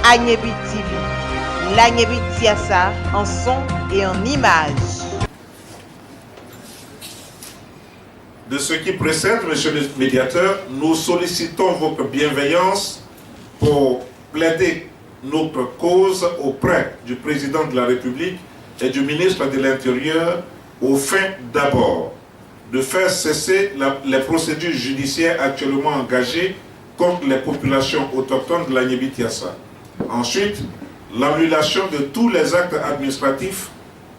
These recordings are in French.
Agnebi TV, l'Agnebi Tiassa en son et en image. De ce qui précède, Monsieur le médiateur, nous sollicitons votre bienveillance pour plaider notre cause auprès du président de la République et du ministre de l'Intérieur au fin d'abord de faire cesser les procédures judiciaires actuellement engagées contre les populations autochtones de l'Agnebi Tiassa. Ensuite, l'annulation de tous les actes administratifs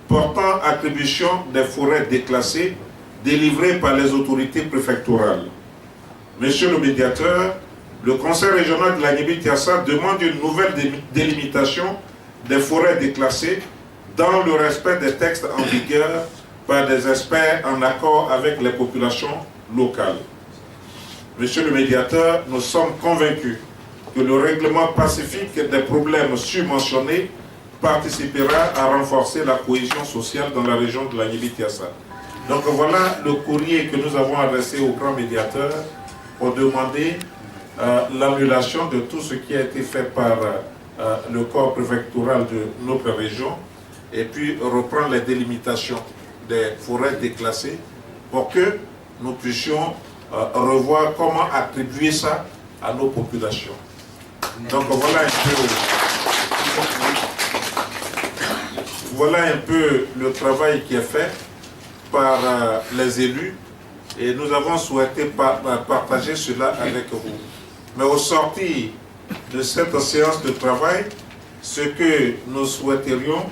portant attribution des forêts déclassées délivrés par les autorités préfectorales. Monsieur le médiateur, le Conseil régional de l'Agnebi Tiassa demande une nouvelle délimitation des forêts déclassées dans le respect des textes en vigueur par des experts en accord avec les populations locales. Monsieur le médiateur, nous sommes convaincus que le règlement pacifique des problèmes surmentionnés participera à renforcer la cohésion sociale dans la région de l'Agnebi Tiassa. Donc voilà le courrier que nous avons adressé au grand médiateur pour demander l'annulation de tout ce qui a été fait par le corps préfectoral de notre région et puis reprendre les délimitations des forêts déclassées pour que nous puissions revoir comment attribuer ça à nos populations. Donc voilà un peu le travail qui est fait par les élus et nous avons souhaité partager cela avec vous. Mais au sortir de cette séance de travail, ce que nous souhaiterions,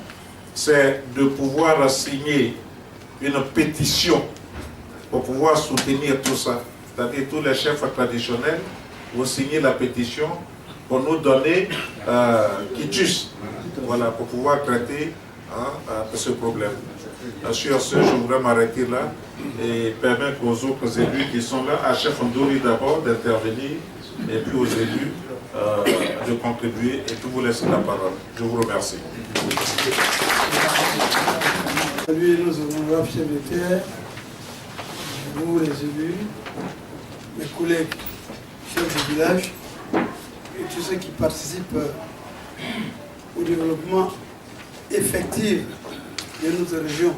c'est de pouvoir signer une pétition pour pouvoir soutenir tout ça. C'est-à-dire tous les chefs traditionnels vont signer la pétition pour nous donner quitus, voilà, pour pouvoir traiter ce problème. Sur ce, je voudrais m'arrêter là et permettre aux autres élus qui sont là, à Chef Ndouri d'abord, d'intervenir, et puis aux élus de contribuer, et puis vous laisser la parole. Je vous remercie. Salut nos honorables chefs de terre, vous les élus, mes collègues chefs de village, et tous ceux qui participent au développement effectif de notre région.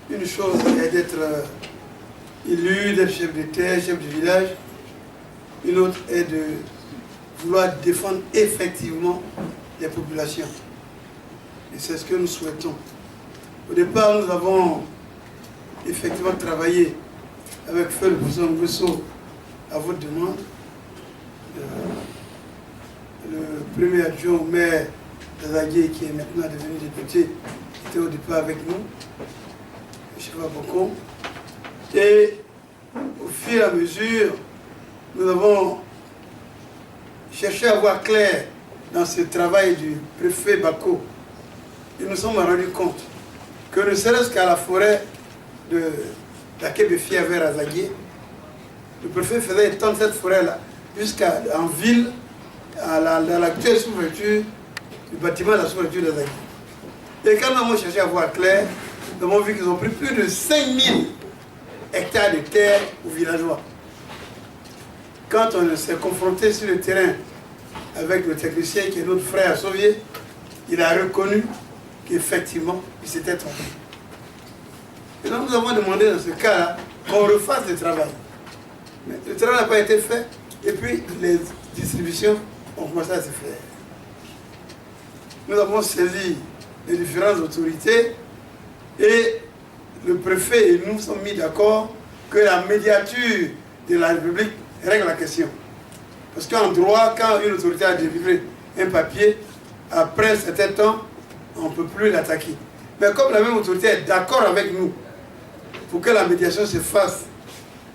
Une chose est d'être élu, d'être chef de terre, chef de village. Une autre est de vouloir défendre effectivement les populations. Et c'est ce que nous souhaitons. Au départ, nous avons effectivement travaillé avec Feu le président Nguesso à votre demande. Le premier adjoint au maire d'Azagé, qui est maintenant devenu député, était au départ avec nous, le chef Abokon. Et au fur et à mesure, nous avons cherché à voir clair dans ce travail du préfet Bako. Et nous nous sommes rendus compte que ne serait-ce qu'à la forêt de la Kébéfia vers Azagé, le préfet faisait étendre cette forêt-là jusqu'en ville, dans l'actuelle sous-préfecture du bâtiment de la sous-préfecture d'Azagé. Et quand nous avons cherché à voir clair, nous avons vu qu'ils ont pris plus de 5000 hectares de terre aux villageois. Quand on s'est confronté sur le terrain avec le technicien qui est notre frère Sauvier, il a reconnu qu'effectivement, il s'était trompé. Et donc nous avons demandé dans ce cas-là qu'on refasse le travail. Mais le travail n'a pas été fait, et puis les distributions ont commencé à se faire. Nous avons saisi les différentes autorités et le préfet et nous sommes mis d'accord que la médiature de la République règle la question. Parce qu'en droit, quand une autorité a délivré un papier, après un certain temps, on ne peut plus l'attaquer. Mais comme la même autorité est d'accord avec nous pour que la médiation se fasse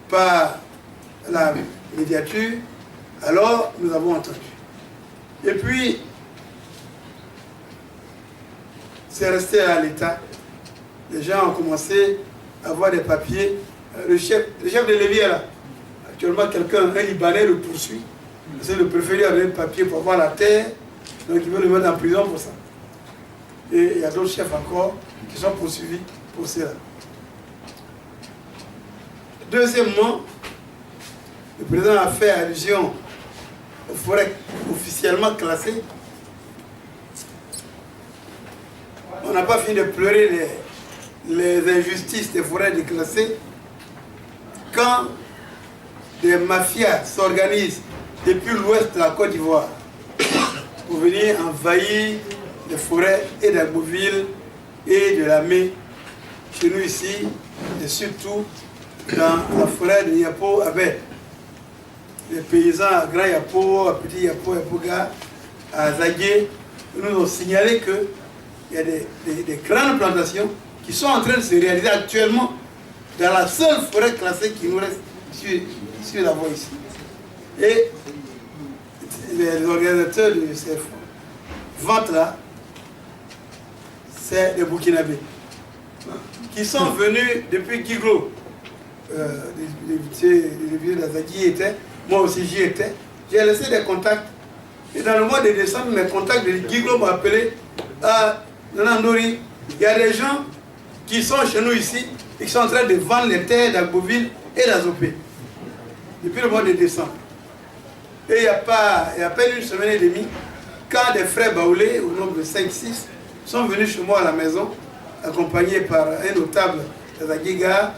par la médiature, alors nous avons entendu. Et puis, c'est resté à l'État. Les gens ont commencé à avoir des papiers. Le chef de Lévis est là. Actuellement, un Libanais le poursuit. C'est le préfet qui a donné le papier pour avoir la terre. Donc il veut le mettre en prison pour ça. Et il y a d'autres chefs encore qui sont poursuivis pour cela. Deuxièmement, le président a fait allusion aux officiellement classées, on n'a pas fini de pleurer les injustices des forêts déclassées quand des mafias s'organisent depuis l'ouest de la Côte d'Ivoire pour venir envahir les forêts et d'Agboville et de Lamé, chez nous ici, et surtout dans la forêt de Yapo avec les paysans à Grand Yapo, à Petit Yapo, Yapoga, à Zagué, nous ont signalé qu'il y a des grandes plantations qui sont en train de se réaliser actuellement dans la seule forêt classée qui nous reste sur la voie ici. Et les organisateurs de ces ventes-là, c'est des Burkinabés qui sont venus depuis Guiglo. Les députés d'Azaki y étaient, moi aussi j'y étais. J'ai laissé des contacts. Et dans le mois de décembre, mes contacts de Guiglo m'ont appelé à Nanandori. Il y a des gens qui sont chez nous ici et qui sont en train de vendre les terres d'Agboville et d'Azopé depuis le mois de décembre. Et il y a à peine une semaine et demie, quand des frères baoulés, au nombre de 5-6, sont venus chez moi à la maison, accompagnés par un notable de la Giga,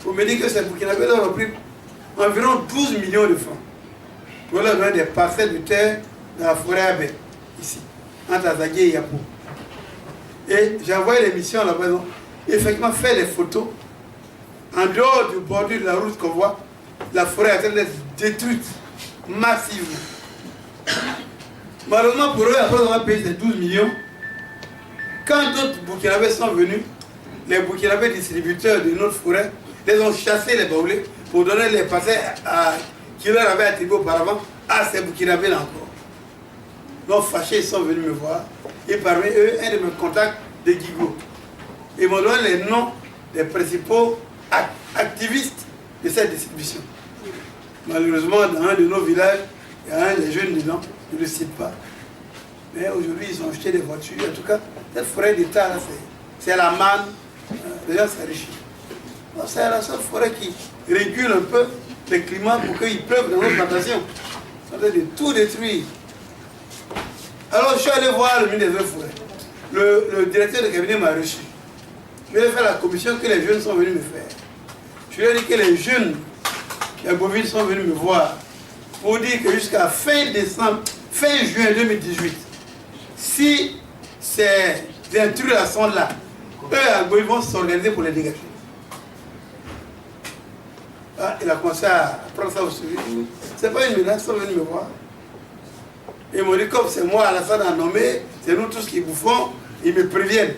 pour me dire que ces Burkinabés leur ont pris environ 12 millions de francs pour leur donner des parcelles de terre dans la forêt Abé, ici, entre Azagé et Yapo. Et j'ai envoyé les missions à la maison, effectivement fait des photos. En dehors du bordure de la route qu'on voit, la forêt est en train d'être détruite massivement. Malheureusement pour eux, après avoir payé ces 12 millions, quand d'autres Burkinabés sont venus, les Burkinabés distributeurs de notre forêt les ont chassés les baoulés pour donner les parcelles qui leur avaient attribué auparavant à ces Burkinabés-là encore. Donc fâchés, ils sont venus me voir. Et parmi eux, un de mes contacts de Guigo. Ils m'ont donné les noms des principaux activistes de cette distribution. Malheureusement, dans un de nos villages, il y a un des jeunes dedans, je ne le cite pas. Mais aujourd'hui, ils ont acheté des voitures. En tout cas, cette forêt d'État, c'est la manne. Les gens s'enrichissent. C'est la seule forêt qui régule un peu le climat pour qu'il pleuve dans nos plantations. Ça veut dire de tout détruire. Alors, je suis allé voir le ministre des Forêts. Le directeur de cabinet m'a reçu. Je lui ai fait la commission que les jeunes sont venus me faire. Je lui ai dit que les jeunes de Boville sont venus me voir pour dire que jusqu'à fin juin 2018, si ces intrus-là sont là, eux à Boville vont s'organiser pour les dégager. Ah, il a commencé à prendre ça au suivi. C'est pas une menace, ils sont venus me voir. Ils m'ont dit, comme c'est moi, Alassane a nommé, c'est nous tous qui bouffons, ils me préviennent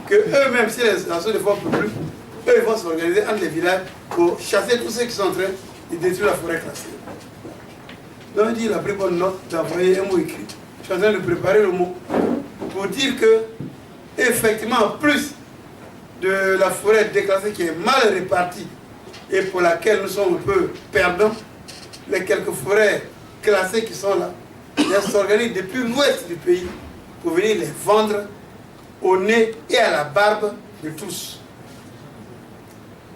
que eux-mêmes, si les associations ne font plus, eux ils vont s'organiser entre les villages pour chasser tous ceux qui sont en train de détruire la forêt classée. Donc il a pris bonne note d'envoyer un mot écrit. Je suis en train de préparer le mot pour dire que, effectivement, en plus de la forêt déclassée qui est mal répartie et pour laquelle nous sommes un peu perdants, les quelques forêts classées qui sont là, elles s'organisent depuis l'ouest du pays pour venir les vendre au nez et à la barbe de tous.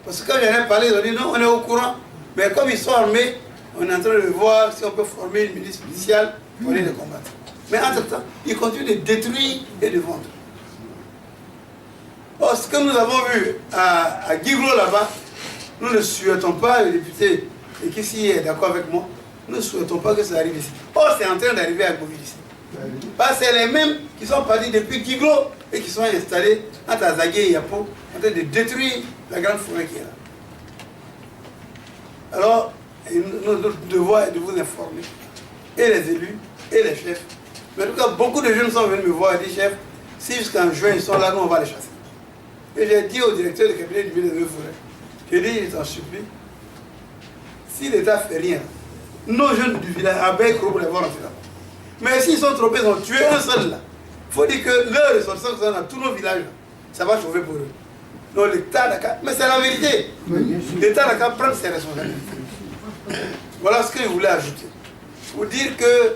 Parce que quand j'en ai parlé, ils ont dit non, on est au courant, mais comme ils sont armés, on est en train de voir si on peut former une milice spéciale pour les combattre. Mais entre-temps, ils continuent de détruire et de vendre. Or, ce que nous avons vu à Guiglo là-bas, nous ne souhaitons pas, le député, et qui ici est d'accord avec moi, nous ne souhaitons pas que ça arrive ici. Or, c'est en train d'arriver à Boville ici. Parce que c'est les mêmes qui sont partis depuis Guiglo et qui sont installés entre Azagé et Yapo, en train de détruire la grande forêt qui est là. Alors, notre devoir est de vous informer, et les élus, et les chefs. Mais en tout cas, beaucoup de jeunes sont venus me voir et disent, chef, si jusqu'en juin ils sont là, nous on va les chasser. Et j'ai dit au directeur du cabinet du ministre des Forêts, j'ai dit, il t'en supplie, si l'État ne fait rien, nos jeunes du village, à Beck-Roux, les voir en là. Mais s'ils sont trompés, ils ont tué un seul là. Il faut dire que leurs ressortissants sont dans tous nos villages, ça va chauffer pour eux. Donc l'État n'a qu'à... Mais c'est la vérité. L'État n'a qu'à prendre ses responsabilités. Voilà ce que je voulais ajouter. Pour dire que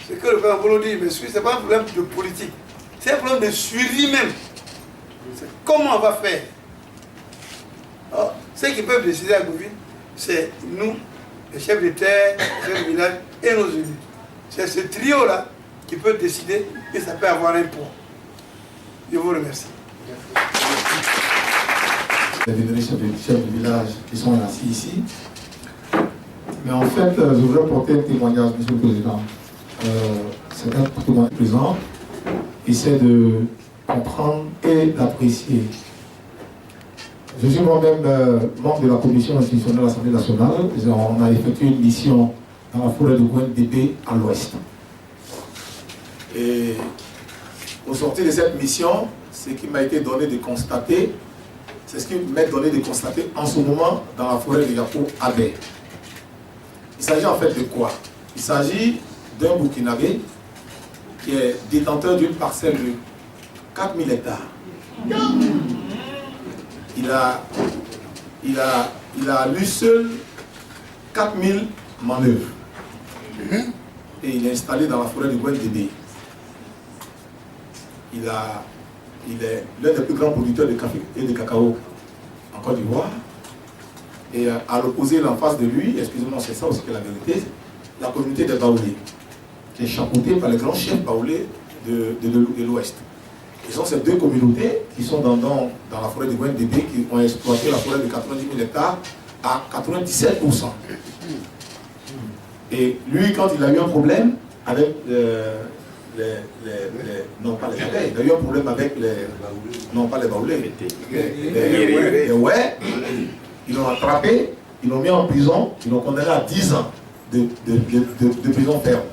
ce que le président Bolo dit, ce n'est pas un problème de politique. C'est un problème de suivi même. C'est comment on va faire. Alors, ceux qui peuvent décider à Boville, c'est nous, les chefs de terre, les chefs de village et nos élus. C'est ce trio-là qui peut décider et ça peut avoir un poids. Je vous remercie. Les vénérés chefs de village qui sont assis ici. Mais en fait, je voudrais porter un témoignage, Monsieur le Président. C'est un témoignage présent qui essaie de comprendre et d'apprécier. Je suis moi-même membre de la commission institutionnelle de l'Assemblée nationale. On a effectué une mission dans la forêt de Gouin-Débé à l'ouest. Et au sortir de cette mission, ce qui m'a été donné de constater, c'est ce qui m'est donné de constater en ce moment dans la forêt de Yapo-Abé. Il s'agit en fait de quoi? Il s'agit d'un Burkinabé qui est détenteur d'une parcelle de 4000 hectares. Il a lui seul 4000 manœuvres. Et il est installé dans la forêt de Gouin-Débé. Il est l'un des plus grands producteurs de café et de cacao en Côte d'Ivoire. Et à l'opposé, en face de lui, excusez-moi, c'est ça aussi que la vérité, la communauté des Baoulés, qui est chapeautée par les grands chefs Baoulés de l'Ouest. Ce sont ces deux communautés qui sont dans la forêt de Gouin-Débé qui ont exploité la forêt de 90 000 hectares à 97%. Et lui, quand il a eu un problème avec non pas les abeilles, il a eu un problème avec non pas les Baoulés, les ouais, ils l'ont attrapé, ils l'ont mis en prison, ils l'ont condamné à 10 ans de prison ferme.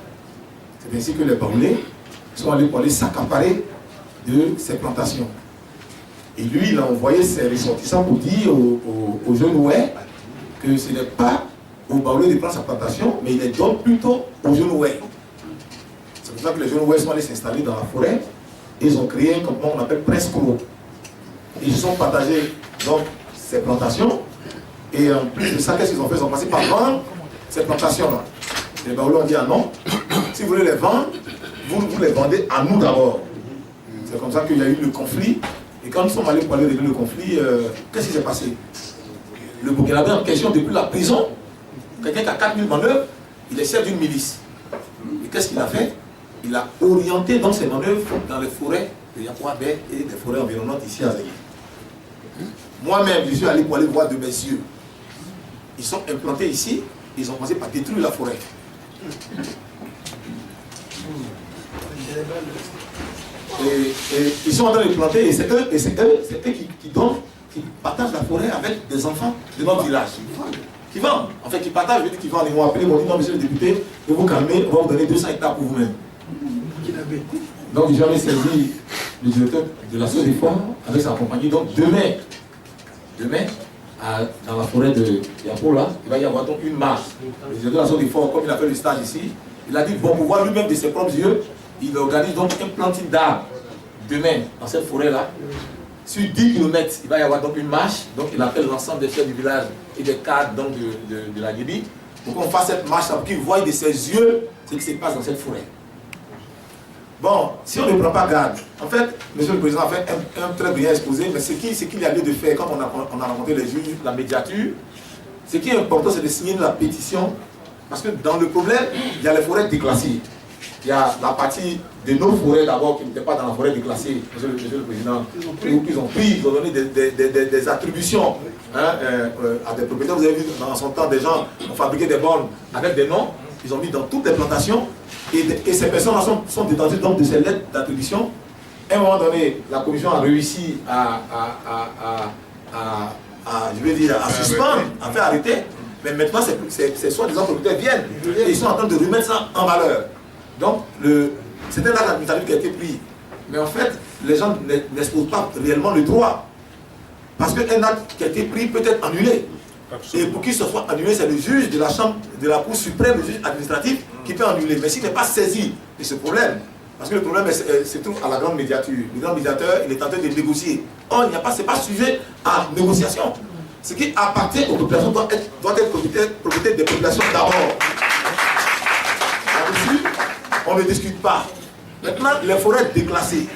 C'est ainsi que les Baoulés sont allés pour aller s'accaparer de ces plantations. Et lui, il a envoyé ses ressortissants pour dire aux jeunes ouais que ce n'est pas aux Baoulés de prendre sa plantation, mais il les donne plutôt aux jeunes ouais. C'est pour ça que les jeunes ouais sont allés s'installer dans la forêt et ils ont créé un campement qu'on appelle Prescro. Ils sont partagés donc ces plantations et en plus de ça, qu'est-ce qu'ils ont fait? Ils ont passé par vendre ces plantations-là. Les Baoulés ont dit ah non, si vous voulez les vendre, vous les vendez à nous d'abord. C'est comme ça qu'il y a eu le conflit. Et quand nous sommes allés pour aller régler le conflit, qu'est-ce qui s'est passé? Le Burkinabé en question, depuis la prison, quelqu'un qui a 4000 manœuvres, il est chef d'une milice. Et qu'est-ce qu'il a fait? Il a orienté donc ses manœuvres dans les forêts de Yapo-Abé et des forêts environnantes ici à Zégué. Moi-même, je suis allé pour aller voir de mes yeux. Ils sont implantés ici, ils ont commencé par détruire la forêt. Et ils sont en train de planter, et c'est eux qui partagent la forêt avec des enfants de notre village. Qui vendent. En fait, qui partagent, je veux dire qu'ils vendent. Ils m'ont appelé, ils m'ont dit non, monsieur le député, vous vous calmez, on va vous donner 200 hectares pour vous-même. Donc, j'avais saisi le directeur de la Société Fort avec sa compagnie. Donc, demain, dans la forêt de Yapo, là, il va y avoir donc une marche. Le directeur de la Société Fort, comme il a fait le stage ici, il a dit, bon, pour voir lui-même de ses propres yeux, il organise donc un planting d'arbres demain dans cette forêt-là. Sur 10 km, il va y avoir donc une marche. Donc il appelle l'ensemble des chefs du village et des cadres donc de la Guébi pour qu'on fasse cette marche pour qu'ils voient de ses yeux ce qui se passe dans cette forêt. Bon, si on ne prend pas garde, en fait, monsieur le président a fait un très bien exposé, mais ce qu'il y a lieu de faire quand on a rencontré les juges, la médiature, ce qui est important, c'est de signer la pétition, parce que dans le problème, il y a les forêts déclassées. Il y a la partie de nos forêts d'abord qui n'étaient pas dans la forêt déclassée, monsieur le président, ils ont donné des attributions à des propriétaires. Vous avez vu dans son temps, des gens ont fabriqué des bornes avec des noms, ils ont mis dans toutes les plantations, et ces personnes sont détendues donc de ces lettres d'attribution. À un moment donné, la commission a réussi à suspendre, à faire arrêter, mais maintenant ces soi-disant propriétaires viennent et ils sont en train de remettre ça en valeur. Donc, c'est un acte administratif qui a été pris. Mais en fait, les gens n'exposent pas réellement le droit. Parce qu'un acte qui a été pris peut être annulé. Et pour qu'il se soit annulé, c'est le juge de la Chambre, de la Cour suprême, le juge administratif, qui peut annuler. Mais s'il n'est pas saisi de ce problème, parce que le problème se trouve à la grande médiature. Le grand médiateur, il est en train de négocier. Or, ce n'est pas sujet à négociation. Ce qui appartient aux populations doit être propriété des populations d'abord. Là-dessus, on ne discute pas. Maintenant, les forêts déclassées.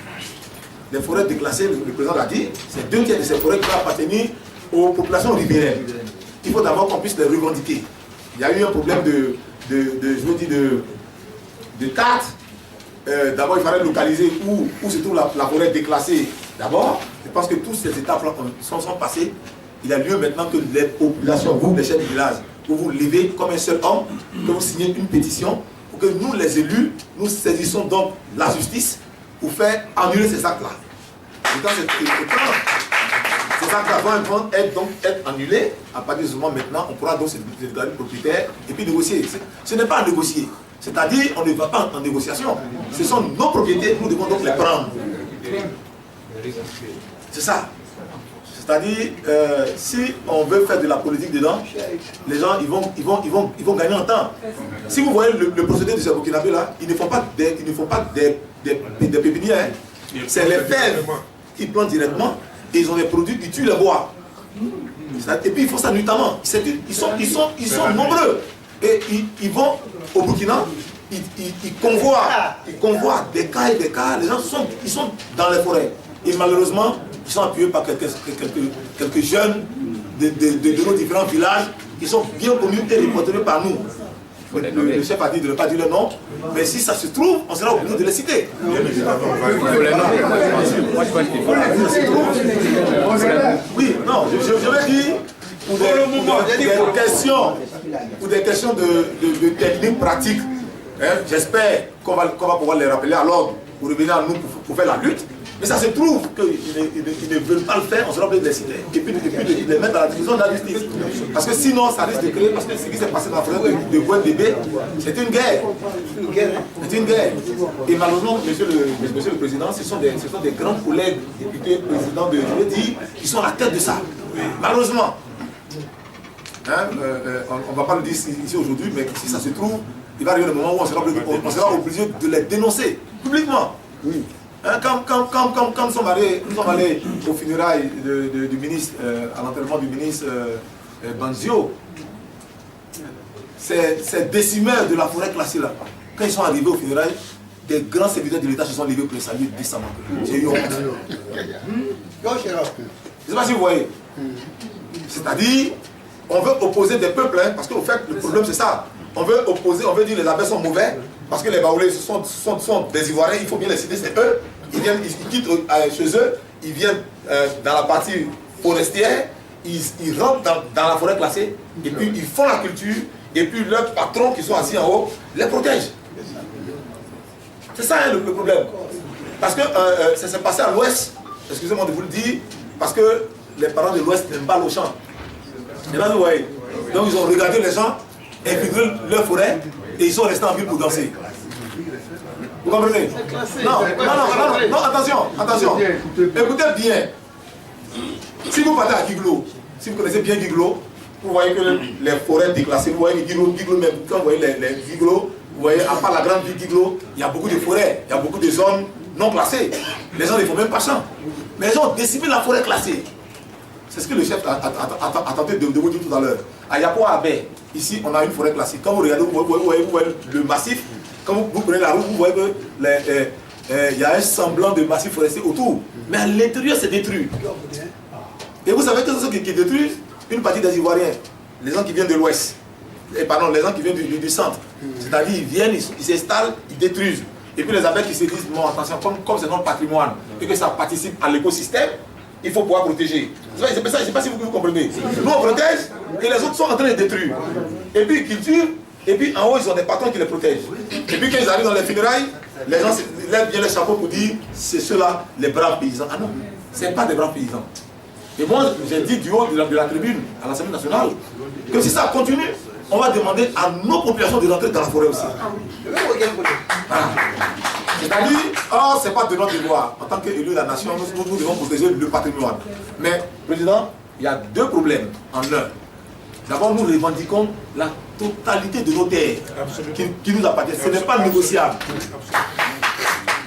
Les forêts déclassées, le président l'a dit, c'est 2/3 de ces forêts qui vont appartenir aux populations riveraines. Il faut d'abord qu'on puisse les revendiquer. Il y a eu un problème de cartes. D'abord, il fallait localiser où se trouve la forêt déclassée. D'abord, je pense que toutes ces étapes-là sont passées. Il a lieu maintenant que les populations, vous, les chefs du village, vous levez comme un seul homme, que vous signez une pétition pour que nous, les élus, nous saisissons donc la justice pour faire annuler ces actes-là. Et quand ces actes-là vont être annulés, à partir de ce moment maintenant, on pourra donc se déclarer propriétaire et puis négocier. Ce n'est pas à négocier. C'est-à-dire, on ne va pas en négociation. Ce sont nos propriétés, nous devons donc les prendre. C'est ça. C'est-à-dire, si on veut faire de la politique dedans, les gens ils vont gagner en temps. Si vous voyez le procédé de ces Burkinabés là, ils ne font pas des pépinières. Hein. C'est les fèves qui plantent directement et ils ont des produits qui tuent les bois. Et puis ils font ça nuitamment. Ils sont nombreux. Et ils vont au Burkina, ils convoient des cas et des cas. Les gens sont dans les forêts. Et malheureusement, ils sont appuyés par quelques jeunes de nos différents villages qui sont bien connus et reportés par nous. Le chef a dit de ne pas dire le nom, mais si ça se trouve, on sera obligé de les citer. Oui, non, je vais dire pour des questions de technique pratique, hein, j'espère qu'on va pouvoir les rappeler à l'ordre pour revenir à nous pour faire la lutte. Mais ça se trouve qu'ils ne veulent pas le faire, on sera obligé de les citer. Et puis de les mettre dans la division de la justice. Parce que sinon, ça risque de créer, parce que ce qui s'est passé dans la forêt de Bouin-Bébé, c'est une guerre. C'est une guerre. Et malheureusement, monsieur le Président, ce sont des grands collègues, députés, présidents de l'UEDI, qui sont à la tête de ça. Malheureusement. Hein, on ne va pas le dire ici aujourd'hui, mais si ça se trouve, il va arriver le moment où on sera obligé de les dénoncer publiquement. Oui. Hein, quand nous sommes allés aux funérailles du ministre, à l'enterrement du ministre Banzio, ces décimeurs de la forêt classée là, quand ils sont arrivés aux funérailles, des grands serviteurs de l'État se sont levés pour les saluer décemment. J'ai eu honte. Je ne sais pas si vous voyez. C'est-à-dire, on veut opposer des peuples, hein, parce qu'au fait, le problème c'est ça. On veut opposer, on veut dire que les abeilles sont mauvais, parce que les Baoulés sont des Ivoiriens, il faut bien les citer, c'est eux. Ils quittent chez eux, ils viennent dans la partie forestière, ils rentrent dans la forêt classée, et puis ils font la culture, et puis leurs patrons qui sont assis en haut les protègent. C'est ça hein, le problème. Parce que ça s'est passé à l'ouest, excusez-moi de vous le dire, parce que les parents de l'ouest n'aiment pas l'eau champ. Et là, vous voyez. Donc ils ont regardé les gens, infiltré leur forêt, et ils sont restés en ville pour danser. Vous comprenez? Non, attention. Écoutez bien. Si vous partez à Guiglo, si vous connaissez bien Guiglo, vous voyez que les forêts déclassées, vous voyez Guiglo même, quand vous voyez les Guiglo, vous voyez, à part la grande ville Guiglo, il y a beaucoup de forêts, il y a beaucoup de zones non classées. Les gens ne font même pas champ. Mais ils ont décimé la forêt classée. C'est ce que le chef a tenté de vous dire tout à l'heure. À Yapoua Abbé, ici, on a une forêt classée. Quand vous regardez, vous voyez le massif. Quand vous prenez la route, vous voyez qu'il y a un semblant de massif forestier autour. Mais à l'intérieur, c'est détruit. Et vous savez que c'est ce qui détruit une partie des Ivoiriens. Les gens qui viennent de l'ouest. Pardon, les gens qui viennent du centre. C'est-à-dire, ils viennent, ils s'installent, ils détruisent. Et puis les abeilles qui se disent, bon, attention, comme c'est notre patrimoine, et que ça participe à l'écosystème, il faut pouvoir protéger. Je ne sais pas si vous comprenez. Nous, on protège, et les autres sont en train de détruire. Et puis, ils cultivent. Et puis en haut, ils ont des patrons qui les protègent. Et puis quand ils arrivent dans les funérailles, les gens lèvent bien les chapeaux pour dire c'est ceux-là, les braves paysans. Ah non, ce n'est pas des braves paysans. Et moi, j'ai dit du haut de la tribune à l'Assemblée nationale que si ça continue, on va demander à nos populations de rentrer dans la forêt aussi. Voilà. C'est-à-dire, oh, ce n'est pas de notre devoir. En tant qu'élu de la nation, nous devons protéger le patrimoine. Mais, Président, il y a deux problèmes en un. D'abord, nous revendiquons la totalité de nos terres qui nous appartiennent. Ce n'est pas négociable.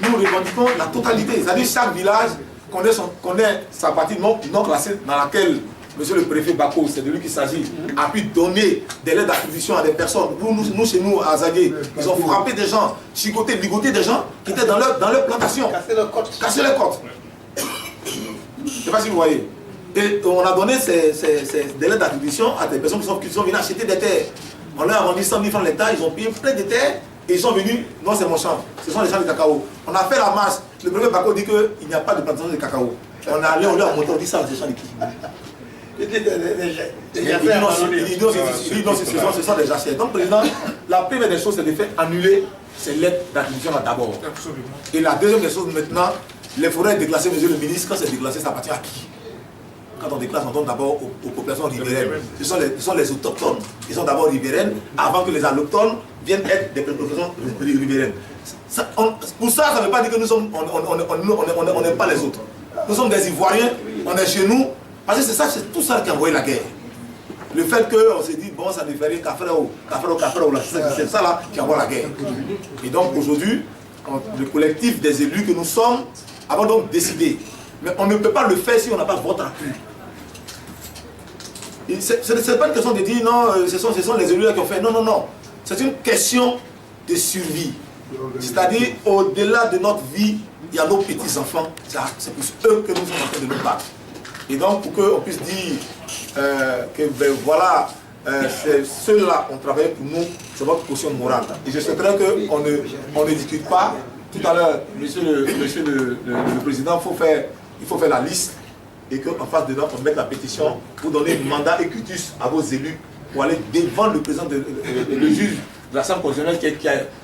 Nous revendiquons la totalité. C'est-à-dire chaque village connaît sa partie non classée dans laquelle monsieur le préfet Bako, c'est de lui qu'il s'agit, a pu donner des lettres d'attribution à des personnes. Nous, chez nous, à Zagué, ils ont frappé des gens, chicoté, ligoté des gens qui étaient dans leur plantation. Casser les côtes. Je ne sais pas si vous voyez. Et on a donné des lettres d'attribution à des personnes qui sont venues acheter des terres. On leur a vendu 100 000 francs l'hectare, ils ont payé plein de terres Et ils sont venus, non c'est mon champ, ce sont les champs de cacao. On a fait la marche, le premier Bako dit qu'il n'y a pas de plantation de cacao. On est allé, on leur a monté, on dit ça, c'est champs de qui? Il dit non, ce sont des jachères. Donc, président, la première des choses, c'est de faire annuler ces lettres d'attribution là d'abord. Et la deuxième des choses, maintenant, les forêts déclassées, monsieur le ministre, quand c'est déclassé, ça appartient à qui? Quand on déclasse, on donne d'abord aux populations riveraines. Ce sont les autochtones. Ils sont d'abord riveraines avant que les allochtones viennent être des populations riveraines. Pour ça, ça ne veut pas dire que nous sommes, on n'aime pas les autres. Nous sommes des Ivoiriens, on est chez nous, parce que c'est tout ça qui a envoyé la guerre. Le fait qu'on s'est dit, bon, ça ne fait rien qu'à faire c'est ça là qui envoie la guerre. Et donc aujourd'hui, le collectif des élus que nous sommes avons donc décidé. Mais on ne peut pas le faire si on n'a pas votre appui. Ce n'est pas une question de dire non, ce sont les élus qui ont fait. Non, non, non. C'est une question de survie. C'est-à-dire, au-delà de notre vie, il y a nos petits-enfants. C'est pour eux que nous sommes en train de nous battre. Et donc, pour qu'on puisse dire que ben, voilà, ceux-là ont travaillé pour nous, c'est votre caution morale. Et je souhaiterais qu'on ne discute pas. Tout à l'heure, monsieur le Président, il faut faire la liste et qu'en face de nous, on mette la pétition pour donner un mandat écutus à vos élus pour aller devant le président, le juge de l'Assemblée constitutionnelle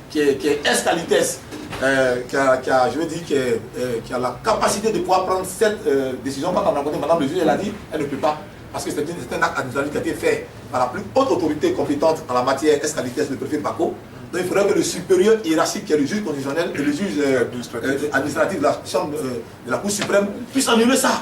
qui est escalites, qui a la capacité de pouvoir prendre cette décision. Quand on a rencontré madame le juge, elle a dit elle ne peut pas, parce que c'est un acte administratif qui a été fait par la plus haute autorité compétente en la matière, escalites, le préfet Bako. Donc il faudrait que le supérieur hiérarchique, qui est le juge constitutionnel et le juge administratif de la Chambre de la Cour suprême, puisse annuler ça.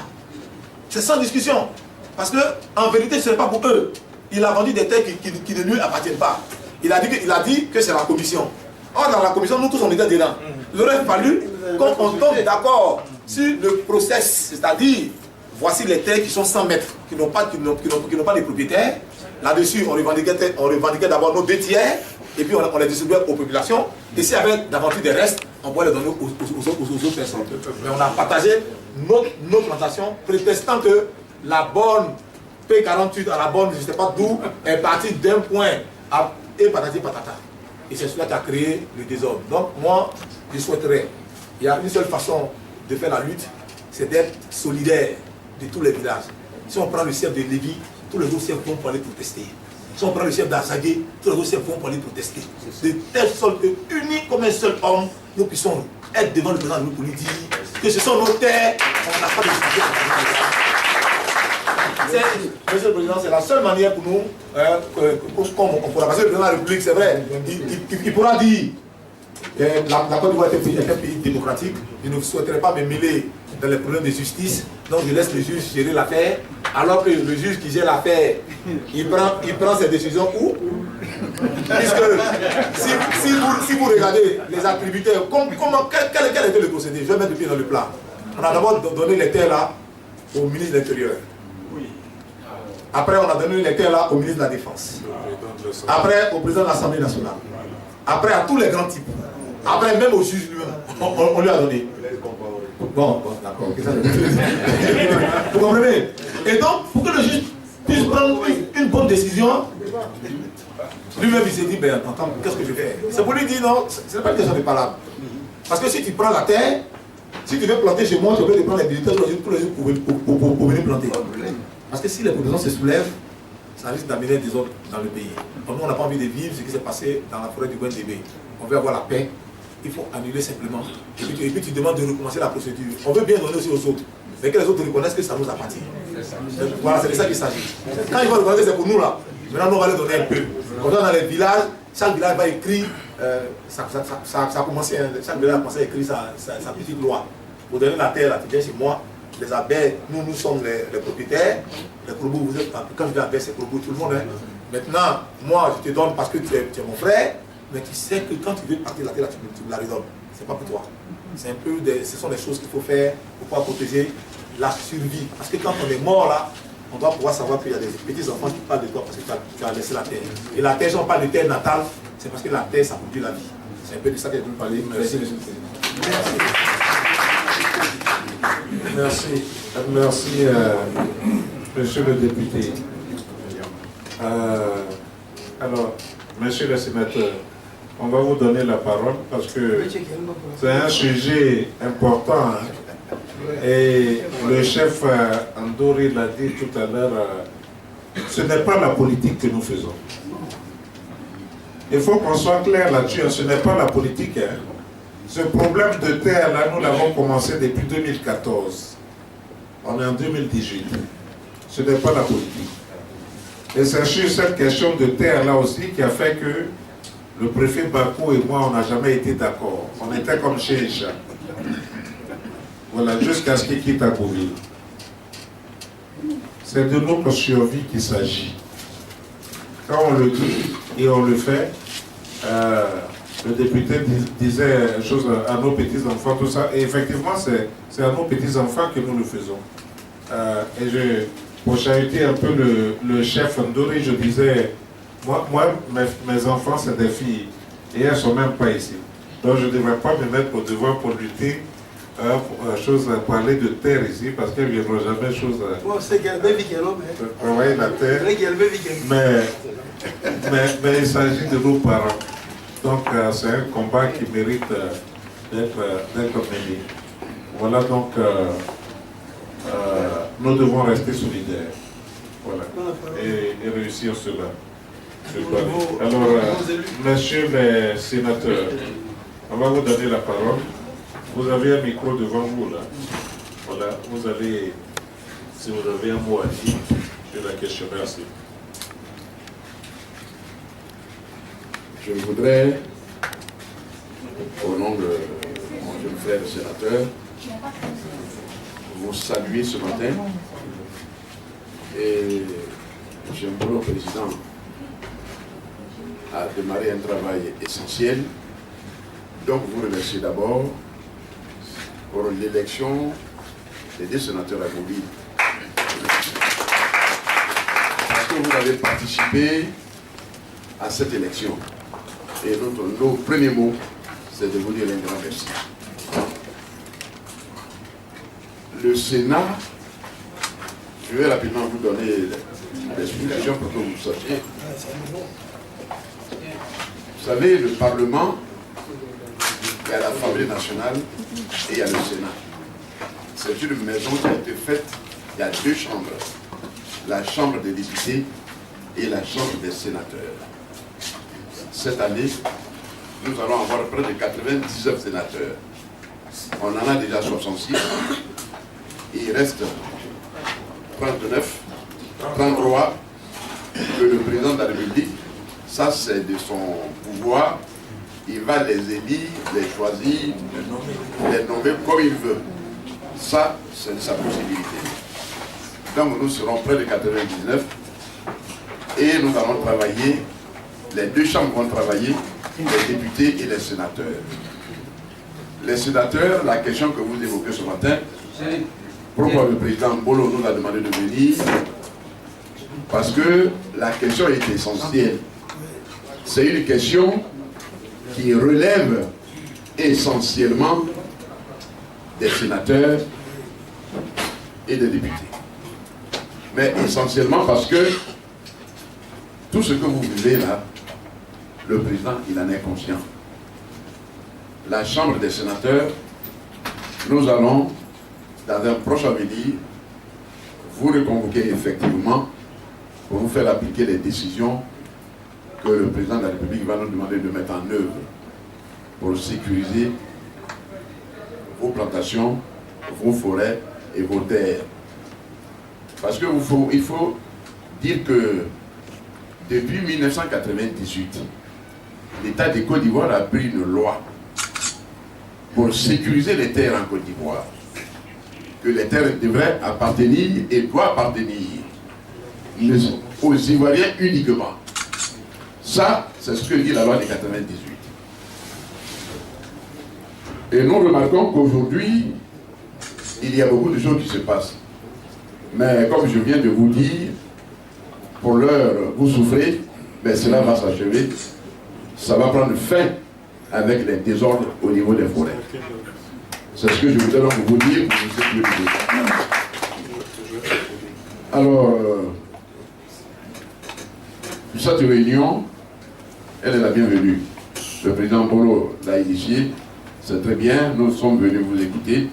C'est sans discussion. Parce qu'en vérité, ce n'est pas pour eux. Il a vendu des terres qui ne lui appartiennent pas. Il a dit que c'est la commission. Or, dans la commission, nous tous on était dedans. Il aurait fallu qu'on tombe d'accord sur le process, c'est-à-dire, voici les terres qui sont 100 mètres, qui n'ont pas de propriétaires. Là-dessus, on revendiquait d'abord nos 2 tiers, et puis on les distribuait aux populations. Et s'il y avait d'aventure des restes, on pourrait les donner aux autres personnes. Mais on a partagé nos plantations, prétestant que la borne P48 à la borne, je ne sais pas d'où, est partie d'un point et patati patata. Et c'est cela qui a créé le désordre. Donc moi, je souhaiterais, il y a une seule façon de faire la lutte, c'est d'être solidaire de tous les villages. Si on prend le chef de Lévis, tous les autres chefs vont pour aller protester. Si on prend le chef d'Azagué, tous les autres chefs vont pour aller protester. De telle sorte que, unis comme un seul homme, nous puissions être devant le président de nous pour lui dire que ce sont nos terres, on n'a pas de discussion. Monsieur le Président, c'est la seule manière pour nous, comme on pourra passer le président de la République, c'est vrai, il pourra dire la Côte d'Ivoire est un pays démocratique, je ne souhaiterais pas me mêler dans les problèmes de justice, donc je laisse le juge gérer l'affaire, alors que le juge qui gère l'affaire, il prend ses décisions où? Puisque si vous regardez les attributaires, quel était le procédé? Je vais mettre le pied dans le plat. On a d'abord donné les terres là au ministre de l'Intérieur. Après, on a donné les terres là au ministre de la Défense. Après, au président de l'Assemblée nationale. Après, à tous les grands types. Après, même au juge lui-même, on lui a donné. Bon, d'accord. Vous comprenez? Et donc, pour que le juge puisse prendre une bonne décision, lui-même il s'est dit, ben attends, qu'est-ce que je fais? C'est pour lui dire non, ce n'est pas une question de parole. Parce que si tu prends la terre, si tu veux planter chez moi, tu veux prendre les militaires tous les jours pour venir planter. Parce que si les populations se soulèvent, ça risque d'amener des ordres dans le pays. Comme nous, on n'a pas envie de vivre ce qui s'est passé dans la forêt du Gwendébé. On veut avoir la paix. Il faut annuler simplement. Et puis tu demandes de recommencer la procédure. On veut bien donner aussi aux autres. Mais que les autres reconnaissent que ça nous appartient. Voilà, c'est de ça qu'il s'agit. Quand ils vont reconnaître que c'est pour nous là, maintenant nous on va les donner un peu. Comme ça dans les villages, chaque village va écrire, ça a commencé, chaque village a commencé à écrire sa petite loi. Pour donner la terre là, tu viens chez moi. Les abeilles, nous sommes les propriétaires. Les corbeaux, vous êtes, quand je dis abeilles, c'est corbeaux, tout le monde. Hein. Maintenant, moi, je te donne parce que tu es mon frère, mais tu sais que quand tu veux partir la terre, tu me la redonnes. C'est pas pour toi. C'est un peu ce sont des choses qu'il faut faire pour pouvoir protéger la survie. Parce que quand on est mort là, on doit pouvoir savoir qu'il y a des petits-enfants qui parlent de toi parce que tu as laissé la terre. Et la terre, si on parle de terre natale, c'est parce que la terre, ça produit la vie. C'est un peu de ça que je veux parler. Merci, monsieur le Président. Merci. Merci, monsieur le député. Alors, monsieur le sénateur, on va vous donner la parole parce que c'est un sujet important. Hein. Et le chef Andori l'a dit tout à l'heure, ce n'est pas la politique que nous faisons. Il faut qu'on soit clair là-dessus, ce n'est pas la politique. Hein. Ce problème de terre, là, nous l'avons commencé depuis 2014. On est en 2018. Ce n'est pas la politique. Et c'est sur cette question de terre, là aussi, qui a fait que le préfet Bakou et moi, on n'a jamais été d'accord. On était comme chez Echa. Voilà, jusqu'à ce qu'il quitte Agouville. C'est de notre survie qu'il s'agit. Quand on le dit et on le fait, le député disait chose à nos petits-enfants, tout ça, et effectivement, c'est à nos petits-enfants que nous le faisons. Et pour chahuter un peu le chef Ndori, je disais, moi mes enfants, c'est des filles, et elles ne sont même pas ici. Donc je ne devrais pas me mettre au devoir pour lutter, pour parler de terre ici, parce qu'elles ne viendront jamais chose travailler la terre. Mais il s'agit de nos parents. Donc c'est un combat qui mérite d'être mené. Voilà donc, nous devons rester solidaires. Voilà. Et réussir cela. Alors, messieurs les sénateurs, on va vous donner la parole. Vous avez un micro devant vous là. Voilà, vous allez, si vous avez un mot à dire sur la question, merci. Je voudrais, au nom de mon jeune frère le sénateur, vous saluer ce matin. Et j'aimerais au président à démarrer un travail essentiel. Donc vous remercier d'abord pour l'élection des 2 sénateurs à Goubi. Parce que vous avez participé à cette élection. Et nos premiers mots, c'est de vous dire un grand merci. Le Sénat, je vais rapidement vous donner l'explication pour que vous sachiez. Vous savez, le Parlement, il y a l'Assemblée nationale et il y a le Sénat. C'est une maison qui a été faite, il y a 2 chambres. La Chambre des députés et la Chambre des sénateurs. Cette année, nous allons avoir près de 99 sénateurs. On en a déjà 66. Il reste 39, 33 que le président de la République, ça c'est de son pouvoir, il va les élire, les choisir, les nommer comme il veut. Ça, c'est sa possibilité. Donc nous serons près de 99 et nous allons travailler, les 2 chambres vont travailler, les députés et les sénateurs. Les sénateurs, la question que vous évoquez ce matin, pourquoi le président Mbolo nous a demandé de venir? Parce que la question est essentielle. C'est une question qui relève essentiellement des sénateurs et des députés. Mais essentiellement parce que tout ce que vous vivez là, le président, il en est conscient. La Chambre des sénateurs, nous allons, dans un proche avenir, vous reconvoquer effectivement pour vous faire appliquer les décisions que le président de la République va nous demander de mettre en œuvre pour sécuriser vos plantations, vos forêts et vos terres. Parce qu'il faut dire que depuis 1998, l'État de Côte d'Ivoire a pris une loi pour sécuriser les terres en Côte d'Ivoire. Que les terres devraient appartenir et doivent appartenir aux Ivoiriens uniquement. Ça, c'est ce que dit la loi de 98. Et nous remarquons qu'aujourd'hui, il y a beaucoup de choses qui se passent. Mais comme je viens de vous dire, pour l'heure, vous souffrez, mais cela va s'achever. Ça va prendre fin avec les désordres au niveau des forêts. C'est ce que je voudrais donc vous dire pour vous sécuriser. Alors, cette réunion, elle est la bienvenue. Le président Bolo l'a initié. C'est très bien. Nous sommes venus vous écouter,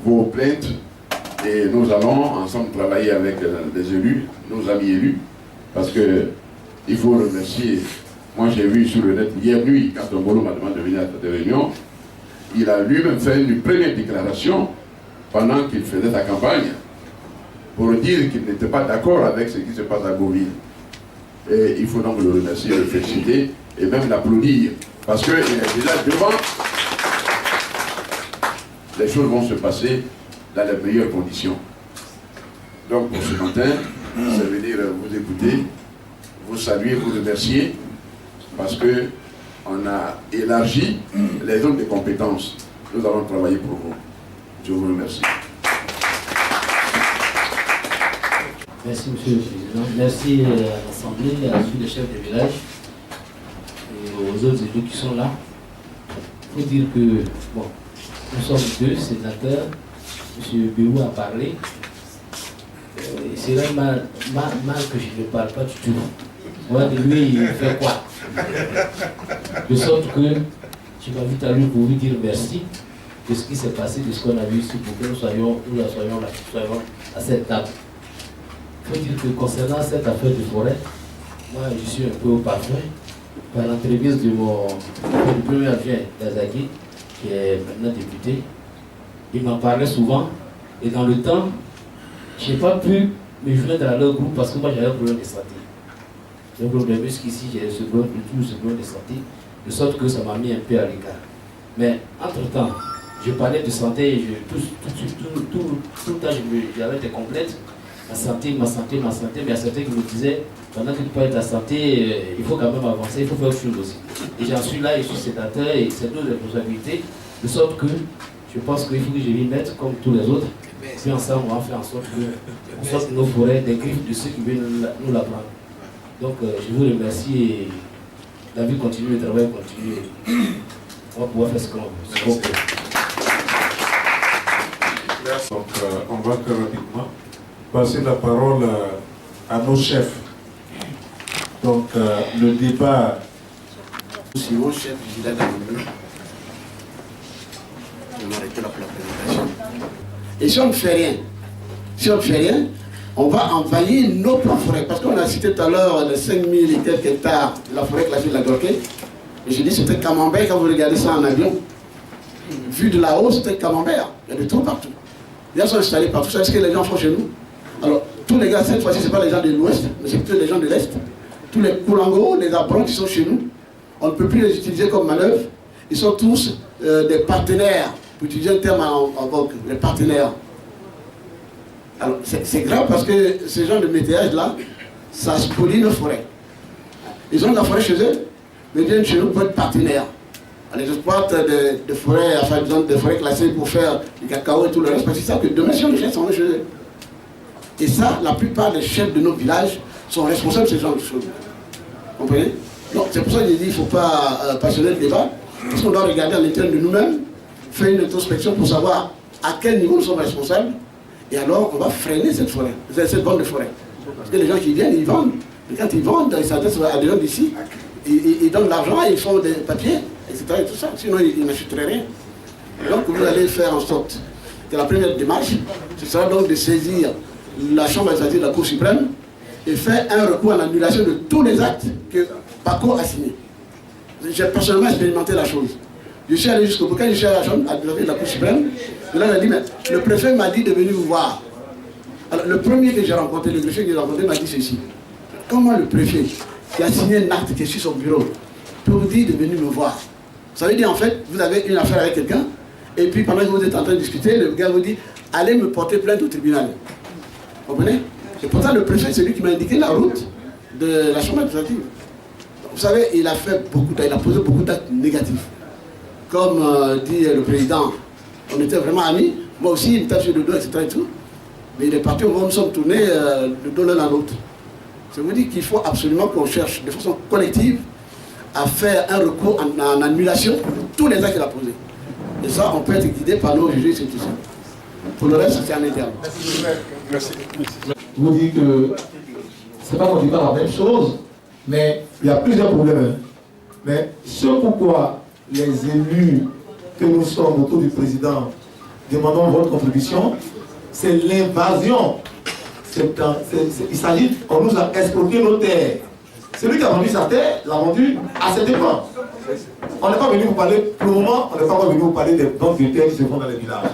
vos plaintes, et nous allons ensemble travailler avec les élus, nos amis élus, parce que il faut remercier. Moi, j'ai vu sur le net hier nuit, quand Bolo m'a demandé de venir à cette réunion, il a lui-même fait une première déclaration pendant qu'il faisait sa campagne pour dire qu'il n'était pas d'accord avec ce qui se passe à Beauville. Et il faut donc le remercier, le féliciter et même l'applaudir. Parce qu'il est déjà devant. Les choses vont se passer dans les meilleures conditions. Donc pour ce matin, c'est venir vous écouter, vous saluer, vous remercier, parce qu'on a élargi les zones de compétences. Nous allons travailler pour vous. Je vous remercie. Merci, Monsieur le Président. Merci à l'Assemblée, à tous les chefs de village et aux autres élus qui sont là. Il faut dire que, bon, nous sommes deux sénateurs. M. Bérou a parlé. C'est là mal que je ne parle pas du tout. Moi, de lui, il fait quoi? De sorte que je m'invite à lui pour lui dire merci de ce qui s'est passé, de ce qu'on a vu ici, pour que nous soyons à cette table. Il faut dire que concernant cette affaire de forêt, moi je suis un peu au parfum par l'entremise du premier adjoint d'Azagui, qui est maintenant député. Il m'en parlait souvent et dans le temps, je n'ai pas pu me joindre à leur groupe parce que moi j'avais un problème de santé. J'ai un problème jusqu'ici, j'ai ce problème de santé, de sorte que ça m'a mis un peu à l'écart. Mais entre-temps, je parlais de santé et tout le temps j'avais été complète. Ma santé, mais il y a certains qui me disaient, pendant que tu parles de la santé, il faut quand même avancer, il faut faire autre chose aussi. Et j'en suis là, je suis sénateur et c'est nos responsabilités, de sorte que je pense qu'il faut que je m'y mette comme tous les autres. Puis ensemble, on va faire en sorte que on sorte nos forêts des griffes de ceux qui veulent nous la prendre. Donc je vous remercie et la vie continue, le travail continue. On va pouvoir faire ce qu'on veut. Donc on va très rapidement passer la parole à nos chefs. Donc le débat. Simon, chef du village d'Amoulou. On va arrêter là pour la présentation. Et si on ne fait rien, on va envahir nos propres forêts. Parce qu'on a cité tout à l'heure les 5000 et quelques hectares de la forêt classée de la Gorée. Et j'ai dit c'était camembert quand vous regardez ça en avion. Vu de là-haut, c'était camembert. Il y a de tout partout. Les gens sont installés partout. Vous savez ce que les gens font chez nous? Alors, tous les gars, cette fois-ci, ce n'est pas les gens de l'Ouest, mais c'est plutôt les gens de l'Est. Tous les Koulangos, les Abrons qui sont chez nous, on ne peut plus les utiliser comme manœuvre. Ils sont tous des partenaires, pour utiliser un terme en vogue, les partenaires. Alors, c'est grave parce que ces gens de métayage-là, ça spolie nos forêts. Ils ont de la forêt chez eux, mais viennent chez nous pour être partenaires. Ils exploitent des forêts, enfin, disons, des forêts classées pour faire du cacao et tout le reste, parce que c'est ça que demain, si on les jette, on va chez eux. Et ça, la plupart des chefs de nos villages sont responsables de ce genre de choses. Vous comprenez? Donc, c'est pour ça que j'ai dit qu'il ne faut pas passionner le débat, parce qu'on doit regarder à l'intérieur de nous-mêmes, faire une introspection pour savoir à quel niveau nous sommes responsables, et alors on va freiner cette forêt, cette bande de forêt. Parce que les gens qui viennent, ils vendent. Et quand ils vendent, ils s'adressent à des gens d'ici, ils donnent de l'argent, ils font des papiers, etc. Et tout ça. Sinon, ils n'achèteraient rien. Donc, vous allez faire en sorte que la première démarche, ce sera donc de saisir la Chambre administrative de la Cour suprême et faire un recours en annulation de tous les actes que Paco a signés. J'ai personnellement expérimenté la chose. Je suis allé jusqu'au bout. Quand je suis à la Chambre administrative de la Cour suprême, là, il a dit, mais le préfet m'a dit de venir vous voir. Alors, le premier que j'ai rencontré, le préfet que j'ai rencontré m'a dit ceci. Comment le préfet qui a signé un acte qui est sur son bureau peut vous dire de venir me voir? Ça veut dire, en fait, vous avez une affaire avec quelqu'un, et puis pendant que vous êtes en train de discuter, le gars vous dit, allez me porter plainte au tribunal. Vous comprenez? Et pourtant, le préfet, c'est lui qui m'a indiqué la route de la Chambre administrative. Vous savez, il a posé beaucoup d'actes négatifs. Comme dit le président, on était vraiment amis. Moi aussi, il me tape sur le dos, etc. Et tout. Mais il est parti, nous sommes tournés de dos l'un à l'autre. Ça veut dire qu'il faut absolument qu'on cherche de façon collective à faire un recours en annulation de tous les actes qu'il a posés. Et ça, on peut être guidé par nos juges et tout ça. Pour le reste, c'est en interne. Merci. Je vous dis que c'est pas qu'on dit pas la même chose, mais il y a plusieurs problèmes. Mais ce pourquoi les élus que nous sommes autour du président demandons votre contribution, c'est l'invasion. Il s'agit, on nous a exproprié nos terres. Celui qui a vendu sa terre, l'a vendu à ses dépens. On n'est pas venu vous parler, pour le moment, on n'est pas venu vous parler des banques de terre qui se font dans les villages.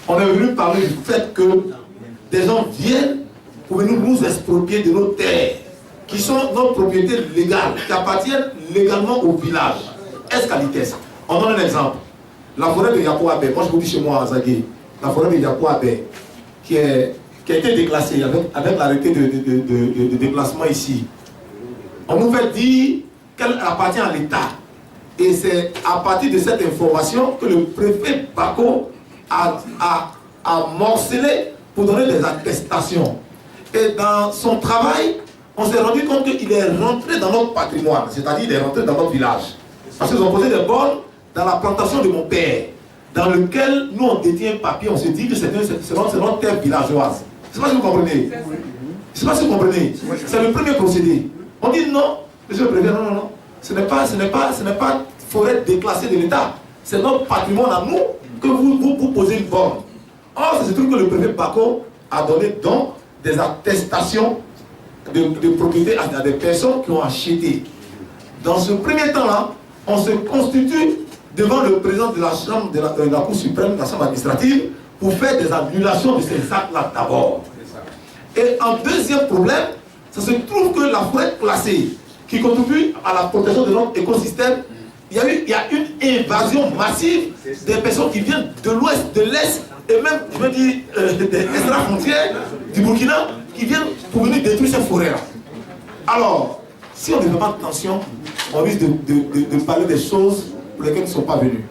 On est venu parler du fait que des gens viennent pour venir nous exproprier de nos terres, qui sont nos propriétés légales, qui appartiennent légalement au village. Escalites. On donne un exemple. La forêt de Yapo-Abé, moi je vous dis chez moi à Zagué, la forêt de Yapo-Abé, qui a été déclassée avec l'arrêté de déplacement ici. On nous fait dire qu'elle appartient à l'État. Et c'est à partir de cette information que le préfet Bako a morcelé pour donner des attestations. Et dans son travail, on s'est rendu compte qu'il est rentré dans notre patrimoine, c'est-à-dire il est rentré dans notre village. Parce qu'ils ont posé des bornes dans la plantation de mon père, dans lequel nous on détient un papier, on se dit que c'est notre terre villageoise. Je ne sais pas si vous comprenez. Je ne sais pas si vous comprenez. C'est le premier procédé. On dit non, monsieur le préfet, non. Ce n'est pas forêt déclassée de l'État. C'est notre patrimoine à nous que vous posez une borne. Or, c'est ce truc que le préfet Bako a donné donc des attestations de propriété à des personnes qui ont acheté. Dans ce premier temps-là, on se constitue devant le président de la Chambre de la Cour suprême, de la Chambre administrative, pour faire des annulations de ces actes-là d'abord. Et en deuxième problème, ça se trouve que la forêt classée, qui contribue à la protection de notre écosystème, il y a une invasion massive des personnes qui viennent de l'ouest, de l'est, et même, je veux dire, des extra-frontières du Burkina, qui viennent pour venir détruire ces forêts-là. Alors, si on ne fait pas attention, on risque de parler des choses pour lesquelles ils ne sont pas venus.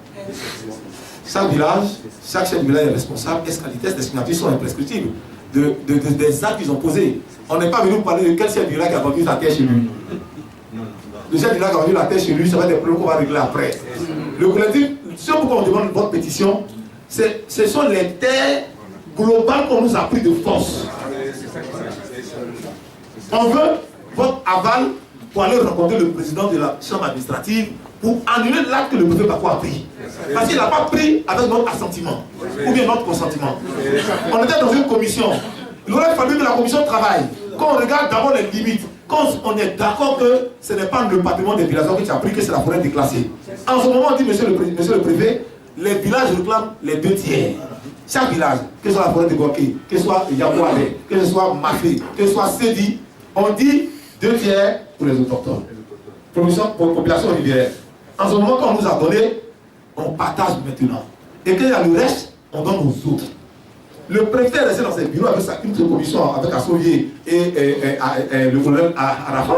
Chaque village, chaque chef de village est responsable, escalites, des signatures sont imprescriptibles des actes qu'ils ont posés. On n'est pas venu vous parler de quel chef de village qui a vendu sa terre chez lui. Le chef de village qui a vendu la terre chez lui, ça va être des problèmes qu'on va régler après. Le collectif, ce pourquoi on demande votre pétition, ce sont les terres globales qu'on nous a pris de force. On veut votre aval pour aller rencontrer le président de la chambre administrative pour annuler l'acte que le préfet Bako a pris. Parce qu'il n'a pas pris avec notre assentiment ou bien notre consentement. On était dans une commission. Il aurait fallu que la commission travaille. Qu'on regarde d'abord les limites. Quand on est d'accord que ce n'est pas le patrimoine des villageois qui a pris, que c'est la forêt déclassée. En ce moment, on dit, monsieur le préfet, les villages réclament les 2 tiers. Chaque village, que ce soit la forêt de Gorké, que ce soit Yapo-Abé, que ce soit Mafé, que ce soit Sédi, on dit 2 tiers pour les autochtones. Population rivière. En ce moment, quand on nous a donné, on partage maintenant. Et quand il y a le reste, on donne aux autres. Le préfet est resté dans ses bureaux avec une commission avec Assovier et le colonel Arafat.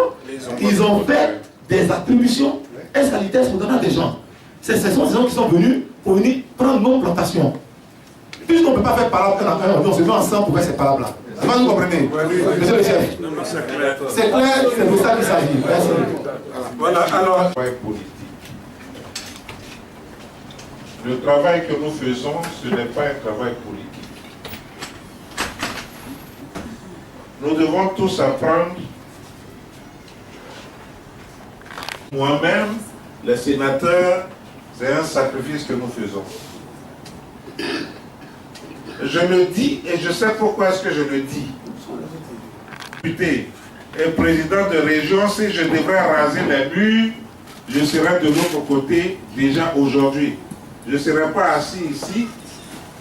Ils ont fait des attributions escalites pour donner à des gens. Ce sont des gens qui sont venus pour venir prendre nos plantations. Puisqu'on ne peut pas faire parole on se met ensemble pour faire ces paroles-là. Vous comprenez? Monsieur le chef. C'est clair, c'est de ça qu'il s'agit. Merci. Voilà, alors. Le travail que nous faisons, ce n'est pas un travail politique. Nous devons tous apprendre. Moi-même, les sénateurs, c'est un sacrifice que nous faisons. Je le dis et je sais pourquoi est-ce que je le dis. Député et président de région, si je devrais raser les murs, je serais de l'autre côté déjà aujourd'hui. Je ne serais pas assis ici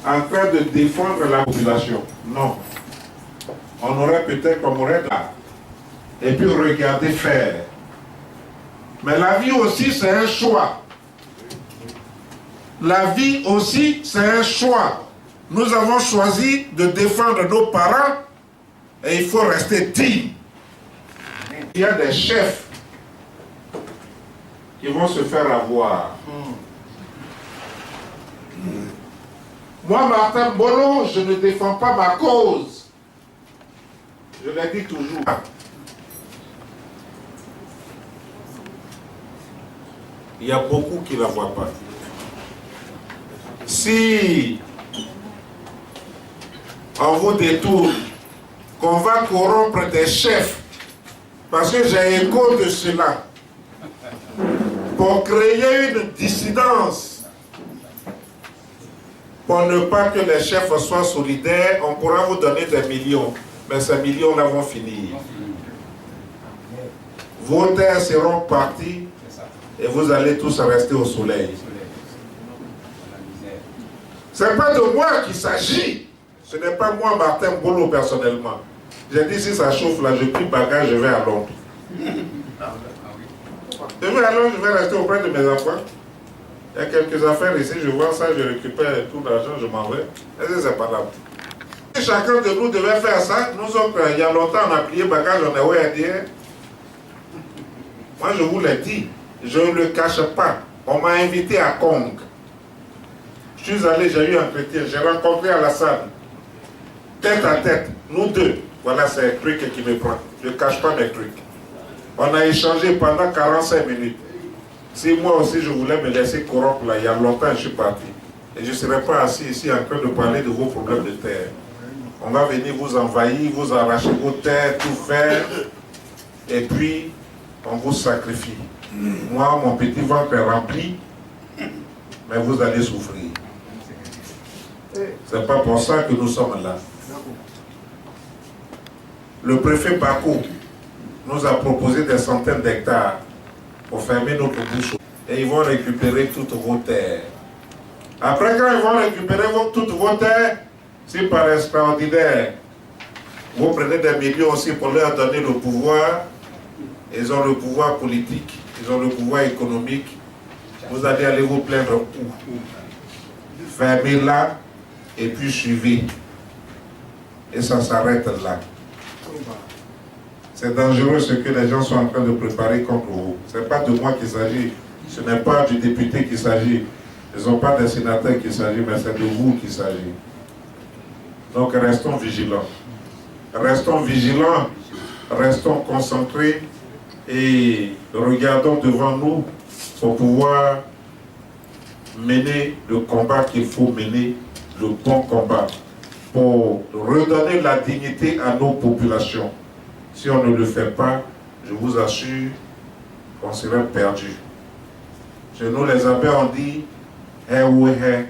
en train de défendre la population. Non. On aurait peut-être comme on aurait là. Et puis regarder faire. Mais la vie aussi, c'est un choix. La vie aussi, c'est un choix. Nous avons choisi de défendre nos parents et il faut rester digne. Il y a des chefs qui vont se faire avoir. Moi, Martin Bolo, je ne défends pas ma cause. Je l'ai dit toujours. Il y a beaucoup qui ne la voient pas. Si on vous détourne, qu'on va corrompre des chefs, parce que j'ai écho de cela. pour créer une dissidence, pour ne pas que les chefs soient solidaires, on pourra vous donner des millions, mais ces millions-là vont finir. Vos terres seront parties et vous allez tous rester au soleil. Ce n'est pas de moi qu'il s'agit. Ce n'est pas moi, Martin Bolo, personnellement. J'ai dit, si ça chauffe là, je plie bagage, je vais à Londres. Je vais à Londres, je vais rester auprès de mes enfants. Il y a quelques affaires ici, je vois ça, je récupère tout l'argent, je m'en vais. Est-ce que c'est pas là? Si chacun de nous devait faire ça, nous autres, il y a longtemps, on a plié bagage, on est où à dire. Moi, je vous l'ai dit, je ne le cache pas. On m'a invité à Kong. Je suis allé, j'ai eu un chrétien, j'ai rencontré Alassane. Tête à tête, nous deux. Voilà, c'est un truc qui me prend. Je ne cache pas mes trucs. On a échangé pendant 45 minutes. Si moi aussi je voulais me laisser corrompre là, il y a longtemps, je suis parti. Et je ne serais pas assis ici en train de parler de vos problèmes de terre. On va venir vous envahir, vous arracher vos terres, tout faire. Et puis, on vous sacrifie. Moi, mon petit ventre est rempli, mais vous allez souffrir. C'est pas pour ça que nous sommes là. Le préfet Bakou nous a proposé des centaines d'hectares pour fermer notre bouche. Et ils vont récupérer toutes vos terres. Après, quand ils vont récupérer toutes vos terres, si par extraordinaire, vous prenez des millions aussi pour leur donner le pouvoir, ils ont le pouvoir politique, ils ont le pouvoir économique, vous allez aller vous plaindre où? Fermez là et puis suivez. Et ça s'arrête là. C'est dangereux ce que les gens sont en train de préparer contre vous. Ce n'est pas de moi qu'il s'agit. Ce n'est pas du député qu'il s'agit. Ce ne sont pas des sénateurs qu'il s'agit, mais c'est de vous qu'il s'agit. Donc restons vigilants. Restons vigilants. Restons concentrés. Et regardons devant nous pour pouvoir mener le combat qu'il faut mener, le bon combat, pour redonner la dignité à nos populations. Si on ne le fait pas, je vous assure qu'on serait perdu. Chez nous, les abbés ont dit demain,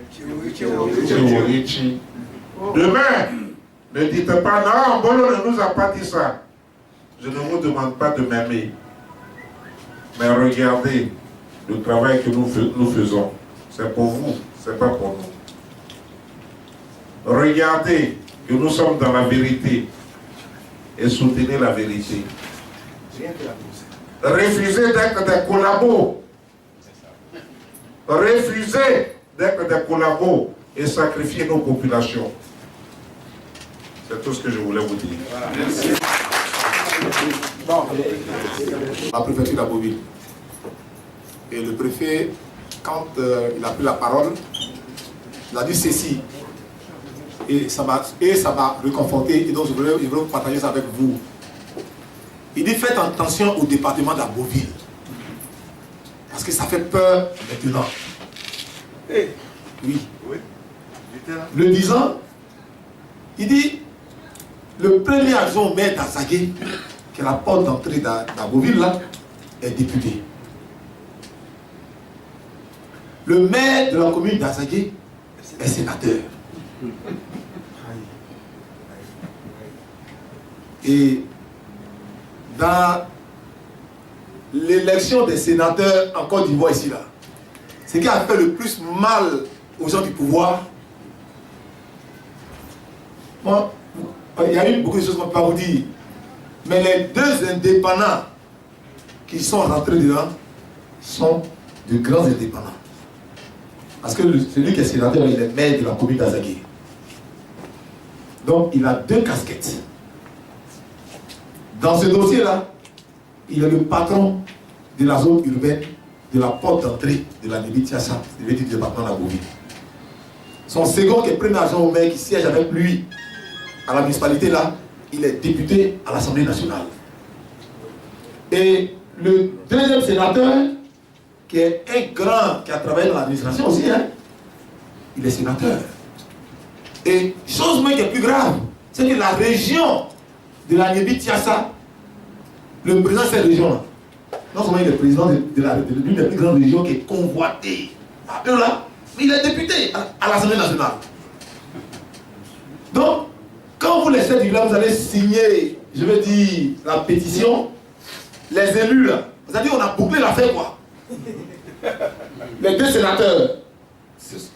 ne dites pas non, Bolo ne nous a pas dit ça. Je ne vous demande pas de m'aimer. Mais regardez le travail que nous faisons. C'est pour vous, ce n'est pas pour nous. Regardez que nous sommes dans la vérité. Et soutenez la vérité. Refusez d'être des collabos. Refusez d'être des collabos et sacrifier nos populations. C'est tout ce que je voulais vous dire. Merci. La préfecture d'Abbeville. Et le préfet, quand il a pris la parole, il a dit ceci. Et ça m'a réconforté, et donc je voulais partager ça avec vous. Il dit, faites attention au département d'Abbeville. Parce que ça fait peur maintenant. Oui. Le disant, il dit, le premier adjoint au maire d'Azagué, qui est la porte d'entrée d'Abbeville, là, est député. Le maire de la commune d'Azagué est sénateur. Et dans l'élection des sénateurs en Côte d'Ivoire ici, là, ce qui a fait le plus mal aux gens du pouvoir, bon, il y a eu beaucoup de choses qu'on ne peut pas vous dire, mais les deux indépendants qui sont rentrés dedans sont de grands indépendants. Parce que celui qui est sénateur, il est maire de la commune d'Azagué. Donc il a deux casquettes. Dans ce dossier-là, il est le patron de la zone urbaine, de la porte d'entrée de la Nébi-Tiassa, du département d'Abbeville. Son second, qui est premier agent au maire, qui siège avec lui à la municipalité, là, il est député à l'Assemblée nationale. Et le deuxième sénateur, qui est un grand, qui a travaillé dans l'administration aussi, hein, il est sénateur. Et chose même qui est plus grave, c'est que la région de la Nébi-Tiassa, le président de cette région-là, non seulement il est président de l'une des plus grandes régions qui est convoitée. Là, mais il est député à l'Assemblée nationale. Donc, quand vous les chefs du village, vous allez signer, je veux dire, la pétition, les élus là, vous allez dire, on a bouclé l'affaire quoi. Les 2 sénateurs,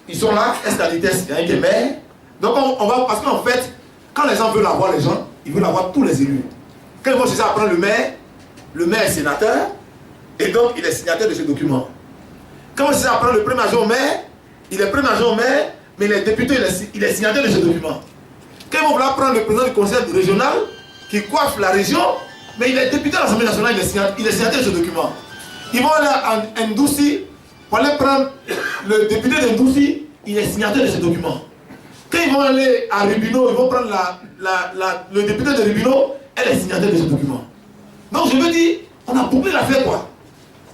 ils sont là, est-ce il y a un qui est maire. Donc on va, parce qu'en fait, quand les gens veulent avoir les gens, ils veulent avoir tous les élus. Quand ils vont chercher à prendre le maire est sénateur, et donc il est signataire de ce document. Quand on cherche à prendre le premier adjoint au maire, il est premier adjoint au maire, mais il est député, il est signataire de ce document. Quand ils vont vouloir prendre le président du conseil régional, qui coiffe la région, mais il est député à l'Assemblée nationale, il est signataire de ce document. Ils vont aller à Ndouci, pour aller prendre le député de Ndouci, il est signataire de ce document. Quand ils vont aller à Rubino, ils vont prendre le député de Rubino, elle est signataire de ce document. Donc je veux dire, on a bouclé l'affaire quoi.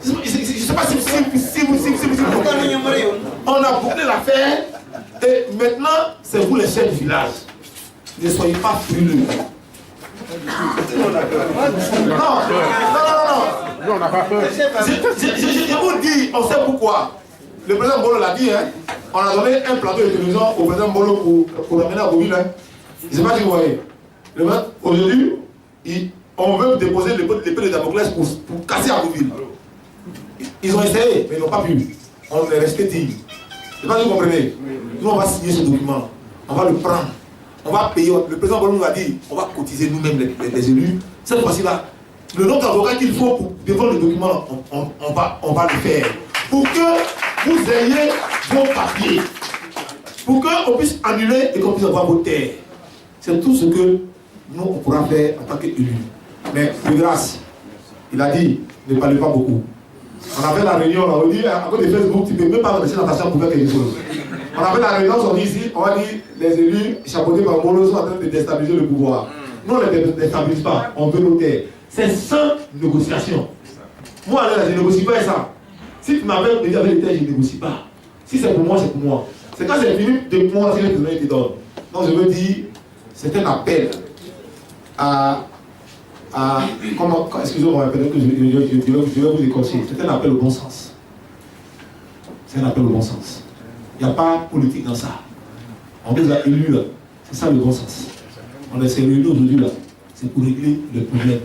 Je ne sais pas si vous comprenez. On a bouclé l'affaire et maintenant c'est vous les chefs du village. Ne soyez pas frileux. Non. Non, on n'a pas peur. Je vous dis, on sait pourquoi. Le président Mbolo l'a dit, hein, on a donné un plateau de télévision au président Mbolo pour l'amener à Boville. Hein. Je ne sais pas si vous voyez. Aujourd'hui, on veut déposer l'épée de Damoclès pour casser à Boville. Ils ont essayé, mais ils n'ont pas pu. On est resté digne. Je ne sais pas si vous comprenez. Nous, on va signer ce document. On va le prendre. On va payer. Le président Mbolo nous a dit, on va cotiser nous-mêmes les élus. Cette fois-ci-là, le nombre d'avocats qu'il faut pour défendre le document, on va le faire. Pour que vous ayez vos papiers. Pour qu'on puisse annuler et qu'on puisse avoir vos terres. C'est tout ce que nous, on pourra faire en tant qu'élus. Mais de grâce, il a dit, ne parlez pas beaucoup. On a fait la réunion, on a dit, à cause de Facebook, tu ne peux même pas laisser Natacha pour faire quelque chose. On a fait la réunion, on dit ici, on va dire, les élus chapeautés par Mbolo sont en train de déstabiliser le pouvoir. Nous, on ne les déstabilise pas, on veut nos terres. C'est sans négociation. Moi, là, je ne négocie pas ça. Si tu m'avais dit avec les terres, je ne négocie pas. Si c'est pour moi, c'est pour moi. C'est quand c'est fini de moi, c'est les présidents qui te donnent. Donc je veux dire, c'est un appel excusez-moi, peut-être que je vais vous déconseiller. C'est un appel au bon sens. C'est un appel au bon sens. Il n'y a pas de politique dans ça. On les a élus là. C'est ça le bon sens. On s'est réunis aujourd'hui là. C'est pour régler le problème.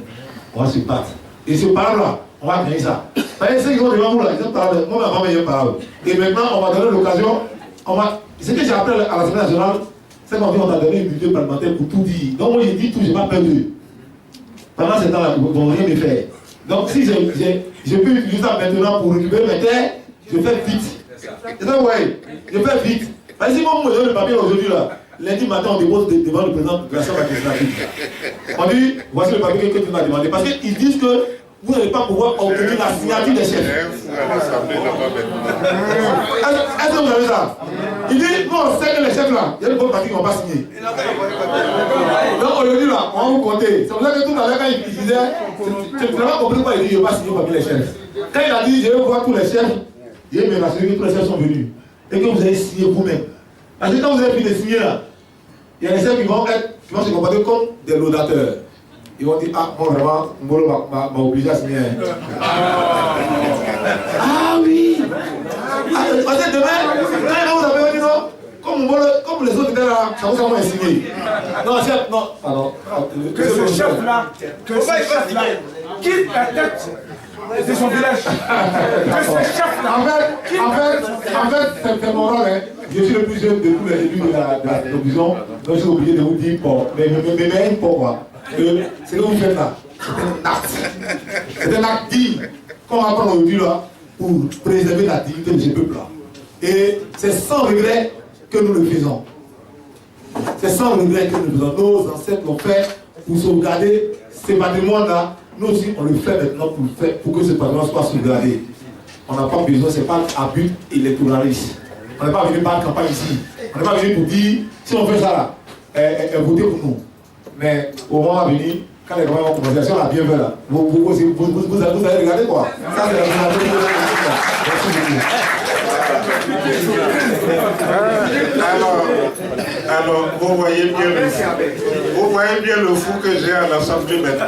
On va se battre. Et ce parole là, on va gagner ça. Vous voyez, ceux qui sont devant vous là, ils ont parlé. Moi, ma femme est parole. Et maintenant, on va donner l'occasion. Ce que j'ai appris à l'Assemblée nationale, c'est qu'on a donné une unité parlementaire pour tout dire. Donc moi, j'ai dit tout, je n'ai pas peur d'eux. Pendant ce temps-là, ils ne vont rien me faire. Donc si je peux utiliser ça maintenant pour récupérer mes terres, je fais vite. C'est ça, ouais. Je fais vite. Parce que si moi, je donne le papier aujourd'hui là, lundi matin, on dépose devant le président de l'Assemblée législative. On dit, voici le papier que tu m'as demandé. Parce qu'ils disent que vous n'allez pas pouvoir obtenir la signature des chefs. Est-ce que vous avez ça? Il dit, nous on sait que les chefs là, il y a une bonne partie qui ne vont pas signer. Donc aujourd'hui là, on va vous compter. C'est pour ça que tout à l'heure quand il disait, tu n'as pas compris pourquoi il dit, je ne vais pas signer parmi les chefs. Quand il a dit, je vais voir tous les chefs, il dit, mais rassurez que tous les chefs sont venus. Et que vous allez signer vous-même. Parce que quand vous avez fini de signer là, il y a des chefs qui vont se comporter comme des laudateurs. Ils vont dire, ah, moi vraiment, Mbolo m'a obligé à signer. Ah oui! Parce que demain, quand vous avez dit non, comme les autres étaient là, ça vous a signé. Non, chef, non, pardon. Que ce chef-là, quitte la tête de son village. Que ce chef-là. En fait, c'est mon rôle. Je suis le plus jeune de tous les élus de la télévision. Donc je suis obligé de vous dire, mais pourquoi? C'est ce que vous faites là. C'est un acte. C'est un acte digne qu'on va prendre aujourd'hui là pour préserver la dignité de ce peuple-là. Et c'est sans regret que nous le faisons. C'est sans regret que nous le faisons. Nos ancêtres l'ont fait pour sauvegarder ces patrimoines-là. Nous aussi, on le fait maintenant pour que ce patrimoine soit sauvegardé. On n'a pas besoin, ce n'est pas à but électoraliste. On n'est pas venu par campagne ici. On n'est pas venu pour dire, si on fait ça là, votez pour nous. Mais au moment à venir, quand les campagnes vont commencer, si on a bien fait là, vous allez regarder quoi. Ça, c'est la merci beaucoup. Alors, vous voyez bien le fou que j'ai à l'Assemblée maintenant.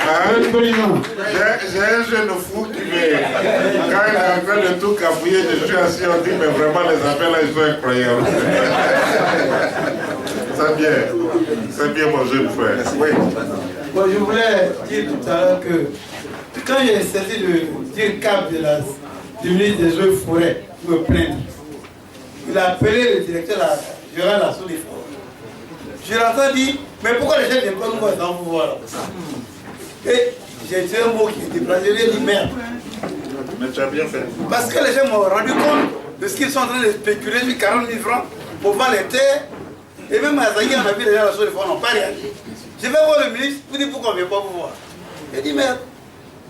Hein? J'ai un jeune fou qui quand il est en train de tout cafouiller, je suis assis, on dit, mais vraiment les affaires là, ils sont incroyables. C'est bien mon jeune frère. Oui. Bon, je voulais dire tout à l'heure que quand j'ai essayé de dire cap du ministre des Eaux et Forêts pour me plaindre, il a appelé le directeur général de la Sous des Forêts. Je lui ai dit, mais pourquoi les gens viennent pas nous voir dans vous voir? Et j'ai dit un mot qui était déplacé, j'ai dit merde. Mais tu as bien fait. Parce que les gens m'ont rendu compte de ce qu'ils sont en train de spéculer sur 40 000 francs pour vendre les terres. Et même à Zagui, on a vu les gens à la Sous des Forêts n'ont pas réagi. Je vais voir le ministre pour dire pourquoi on ne vient pas vous voir. J'ai dit merde.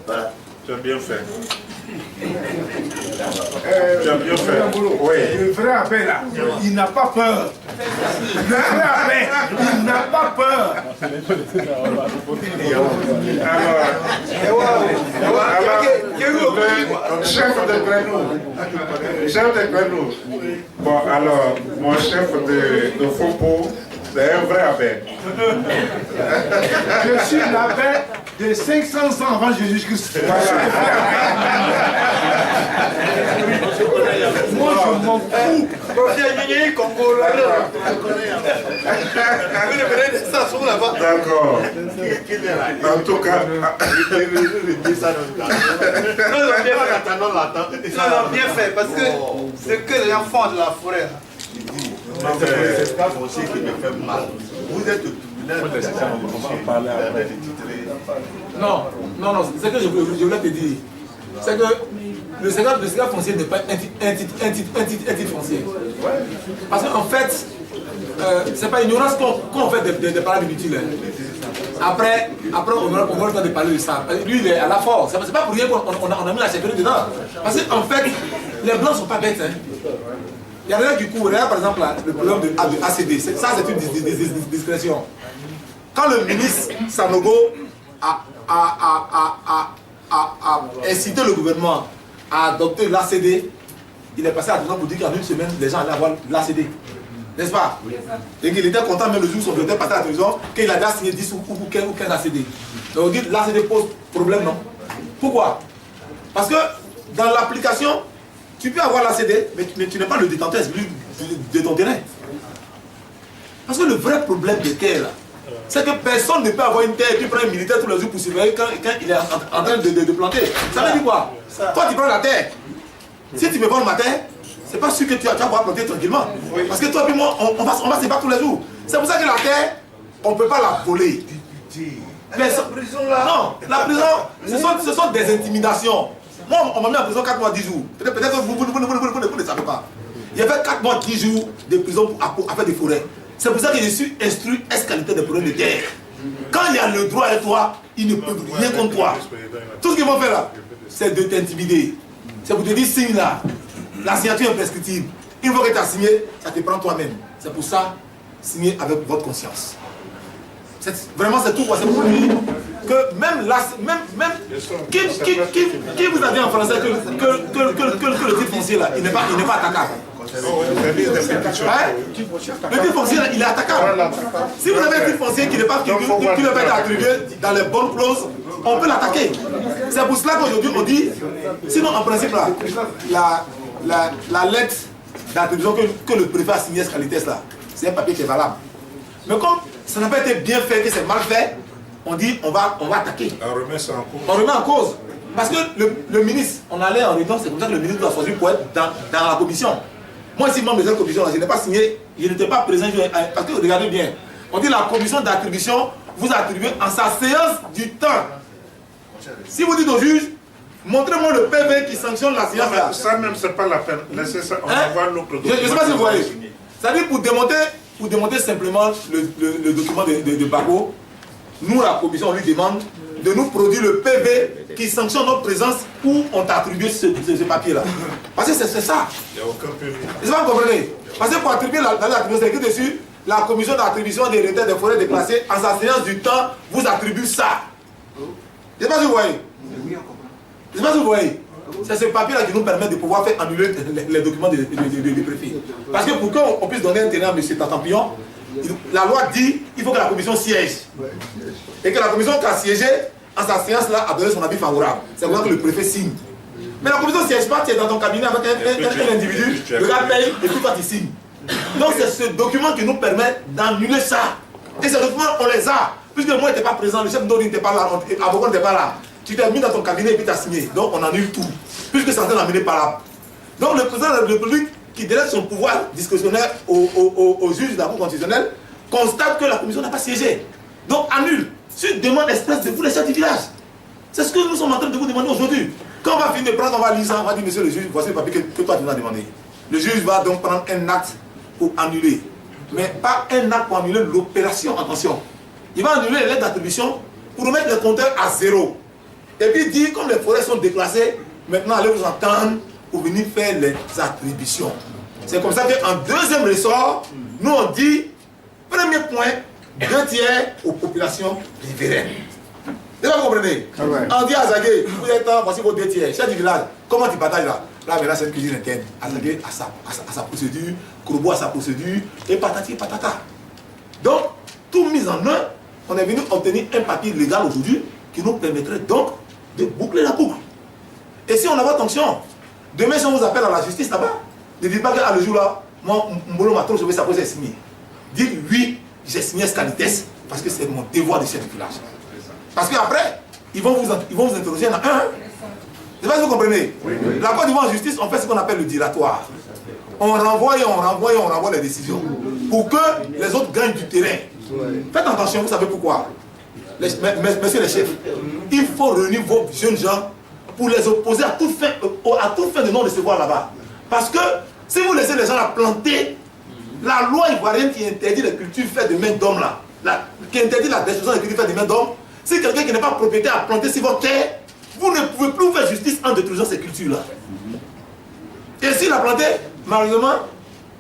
Voilà. Tu as bien fait. Tu as bien fait. Oui. Le vrai appel là, il n'a pas peur. Le vrai appel, il n'a pas peur. Alors, chef de Grenou. Bon, alors, mon chef de Fompo, c'est un vrai abbé. Je suis l'abbé de 500 ans avant Jésus-Christ. Moi, je m'en fous. D'accord. En tout cas, Non, bien fait, parce que c'est que les enfants de la forêt. C'est pas foncier qui me fait mal. Vous êtes le tribunal. Non, c'est que je voulais te dire. C'est que le secteur foncier n'est pas un titre foncier. Parce qu'en fait, c'est pas ignorance qu'on fait des paroles inutiles. Après on va le temps de parler de ça. Lui, il est à la force. C'est pas pour rien qu'on a mis la sécurité dedans. Parce qu'en fait, les blancs ne sont pas bêtes. Il y a rien du coup, regarde par exemple le problème de ACD. Ça, c'est une discrétion. Quand le ministre Sanogo a incité le gouvernement à adopter l'ACD, il est passé à temps pour dire qu'en une semaine, les gens allaient avoir l'ACD. N'est-ce pas? Et qu'il était content même le jour où son directeur passait à la télévision qu'il a déjà signé 10 ou 15 ACD. Donc on dit que l'ACD pose problème, non? Pourquoi? Parce que dans l'application, tu peux avoir l'ACD, mais tu n'es pas le détenteur de ton terrain. Parce que le vrai problème de terre, là, c'est que personne ne peut avoir une terre et puis prendre un militaire tous les jours pour surveiller quand il est en train de planter. Ça veut dire quoi? Toi, tu prends la terre. Si tu me vends ma terre, c'est pas sûr que tu vas pouvoir planter tranquillement. Parce que toi et moi, on va se battre tous les jours. C'est pour ça que la terre, on ne peut pas la voler. Mais la prison là. Non, la prison, ce sont des intimidations. Moi, on m'a mis en prison 4 mois, 10 jours. Peut-être que vous ne savez pas. Il y avait 4 mois, 10 jours de prison pour faire des forêts. C'est pour ça que je suis instruit qualité de problème de terre. Quand il y a le droit à toi, ils ne peuvent rien contre toi. Tout ce qu'ils vont faire là, c'est de t'intimider. C'est pour te dire, signe là. La signature est prescriptible. Une fois que tu as signé, ça te prend toi-même. C'est pour ça, signez avec votre conscience. Vraiment, c'est tout. C'est pour dire que même là, qui vous a dit en français que le titre foncier là, il n'est pas attaquable? Le titre foncier là, il est attaquable. Si vous avez un titre foncier qui ne peut pas être attribué dans les bonnes clauses, on peut l'attaquer. C'est pour cela qu'aujourd'hui on dit, sinon en principe là, la lettre d'attribution que le préfet a signé Escalites là, c'est un papier qui est valable. Mais comme ça n'a pas été bien fait, que c'est mal fait, on dit on va attaquer. On remet ça en cause. On remet en cause. Parce que le ministre, on allait en réunion, c'est comme ça que le ministre doit choisir pour être dans la commission. Moi, si membre de cette commission, je n'ai pas signé, je n'étais pas présent, parce que regardez bien, on dit la commission d'attribution vous attribue en sa séance du temps. Si vous dites au juge, montrez-moi le PV qui sanctionne la séance là. Ça même, c'est pas la peine. Laissez ça, on va voir l'autre document. Je ne sais pas si vous voyez. C'est-à-dire pour démonter simplement le document de Bago, nous, la commission, on lui demande de nous produire le PV qui sanctionne notre présence où on t'a attribué ce papier-là. Parce que c'est ça. Il n'y a aucun PV. Est-ce que vous comprenez? Parce que pour attribuer l'attribution, c'est écrit dessus, la commission d'attribution des retraits des forêts déclassées, en sa séance du temps, vous attribue ça. Je ne sais pas si vous voyez. Je ne sais pas si vous voyez. C'est ce papier-là qui nous permet de pouvoir faire annuler les documents des préfets. Parce que pour qu'on puisse donner un terrain à M. Tantampion, la loi dit qu'il faut que la commission siège. Et que la commission qui a siégé en sa séance-là a donné son avis favorable. C'est pour ça que le préfet signe. Mais la commission ne siège pas, tu es dans ton cabinet avec un individu, le gars paye et puis toi tu signes. Donc c'est ce document qui nous permet d'annuler ça. Et ces documents, on les a. Puisque moi, je n'étais pas présent, le chef Ndori n'était pas là, l'avocat n'était pas là. Tu t'es mis dans ton cabinet et puis tu as signé. Donc on annule tout. Puisque c'est en train d'amener par là. Donc le président de la République, qui délègue son pouvoir discrétionnaire au juge de la Cour constitutionnelle, constate que la commission n'a pas siégé. Donc annule. Sur demande expresse de vous les chefs du village. C'est ce que nous sommes en train de vous demander aujourd'hui. Quand on va finir de prendre, on va lire ça, on va dire, monsieur le juge, voici le papier que toi tu nous as demandé. Le juge va donc prendre un acte pour annuler. Mais pas un acte pour annuler l'opération, attention. Il va annuler les lettres d'attribution pour mettre le compteur à 0. Et puis dire, comme les forêts sont déclassées, maintenant allez vous entendre pour venir faire les attributions. C'est comme ça qu'en deuxième ressort, nous on dit, premier point, 2 tiers aux populations riveraines. Vous comprenez? On dit à Zagué, vous êtes là, voici vos 2 tiers, chef du village, comment tu partages là? Là maintenant c'est une cuisine interne. Zagué a sa procédure, Kourobo a sa procédure, et patati patata. Donc, tout mis en œuvre, on est venu obtenir un papier légal aujourd'hui qui nous permettrait donc de boucler la boucle. Et si on a votre attention, demain si on vous appelle à la justice là-bas, ne dites pas que le jour là, moi, Mbolo m'a trop sauvé, ça peut être signé. Dites oui, j'ai signé ce qualité parce que c'est mon devoir de chef de village. Parce qu'après, ils vont vous interroger en un. Je sais pas si vous comprenez. La Côte d'Ivoire en justice, on fait ce qu'on appelle le dilatoire. On renvoie et on renvoie les décisions pour que les autres gagnent du terrain. Faites attention, vous savez pourquoi. Messieurs les chefs, il faut réunir vos jeunes gens pour les opposer à toute fin de non-recevoir là-bas. Parce que si vous laissez les gens la planter, la loi ivoirienne qui interdit les cultures faites de main d'homme là, qui interdit la destruction des cultures faites de main d'homme, si quelqu'un qui n'est pas propriétaire a planté sur votre terre, vous ne pouvez plus faire justice en détruisant ces cultures-là. Et s'il a planté, malheureusement,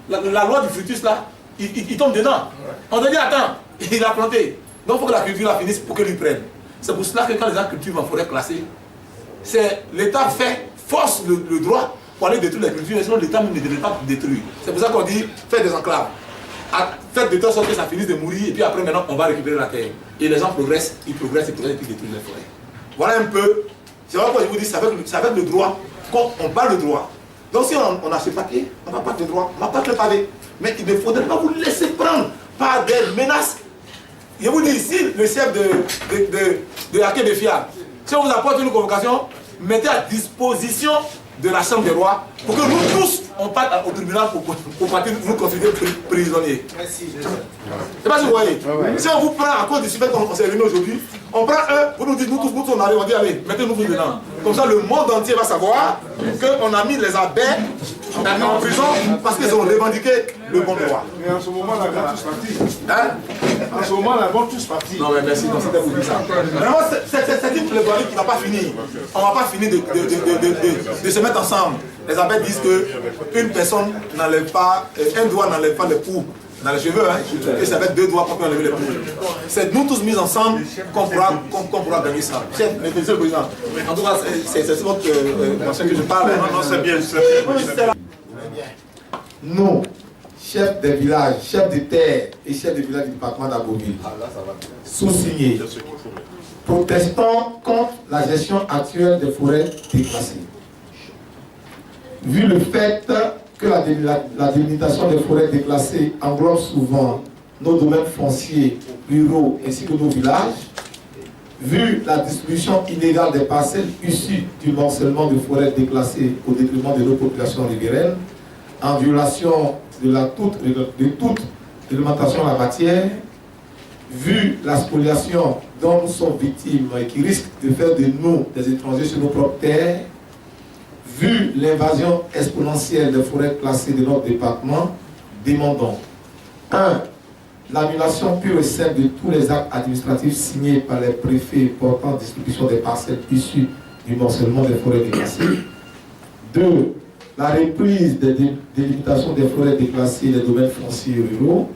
la loi du fructus là, il tombe dedans. On te dit, attends, il a planté. Donc il faut que la culture la finisse pour que lui prenne. C'est pour cela que quand les gens cultivent en forêt classée, l'État force le droit pour aller détruire les cultures, sinon l'État ne devrait pas détruire. C'est pour ça qu'on dit, faites des enclaves. Faites de telle sorte que ça finisse de mourir, et puis après maintenant on va récupérer la terre. Et les gens progressent, et puis détruisent les forêts. Voilà un peu, c'est vrai que je vous dis, c'est avec le droit qu'on parle de droit. Donc si on a ce papier, on va battre le droit, on va battre le pavé. Mais il ne faudrait pas vous laisser prendre par des menaces. Je vous dis ici, le chef de la quai de Fiat, si on vous apporte une convocation, mettez à disposition de la Chambre des rois pour que nous tous, on parte au tribunal pour partir nous considérer prisonniers. Merci. Je ne sais pas si vous voyez. Si on vous prend à cause du super qu'on s'est réunis aujourd'hui, on prend vous nous dites, nous tous, on arrive, on dit allez, mettez-nous dedans. Comme ça, le monde entier va savoir qu'on a mis les abeilles en prison parce qu'ils ont revendiqué le bon droit. Mais en ce moment, là, ils vont tous partir. En ce moment, là, ils vont tous partir. Non, mais merci, c'était pour dire ça. Vraiment, c'est une plaidoirie qui ne va pas finir. On ne va pas finir de se mettre ensemble. Les abeilles disent qu'une personne n'enlève pas, un doigt n'enlève pas le pouls dans les cheveux, hein, et ça va être 2 doigts pour enlever les pouls. C'est nous tous mis ensemble qu'on pourra gagner ça. Chef, monsieur le président, en tout cas, c'est votre mention que je parle. Non, c'est bien. Nous, chefs des villages, chefs de terre et chefs de village du département d'Agoville, sous-signés, protestons contre la gestion actuelle des forêts déclassées. Vu le fait que la délimitation des forêts déclassées englobe souvent nos domaines fonciers, ruraux ainsi que nos villages, vu la distribution illégale des parcelles issues du morcellement de forêts déclassées au détriment de nos populations riveraines, en violation de toute réglementation en la matière, vu la spoliation dont nous sommes victimes et qui risque de faire de nous des étrangers sur nos propres terres, vu l'invasion exponentielle des forêts classées de notre département, demandons 1. L'annulation pure et simple de tous les actes administratifs signés par les préfets portant distribution des parcelles issues du morcellement des forêts déclassées. 2. La reprise des délimitations des forêts déclassées des domaines fonciers ruraux.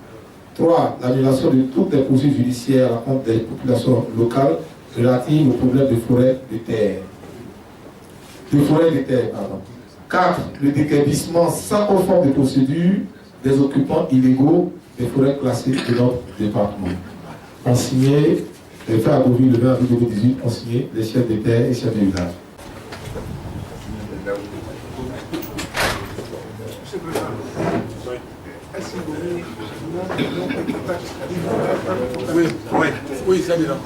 3. L'annulation de toutes les poursuites judiciaires à compte des populations locales relatives aux problèmes de forêt de terre. de forêts de terre. 4. Le déguerpissement sans conforme de procédure des occupants illégaux des forêts classées de notre département. On signé, les faits à Bourville le 20 avril 2018, ont signé les chefs de terre et chefs de village. Oui, ça dedans.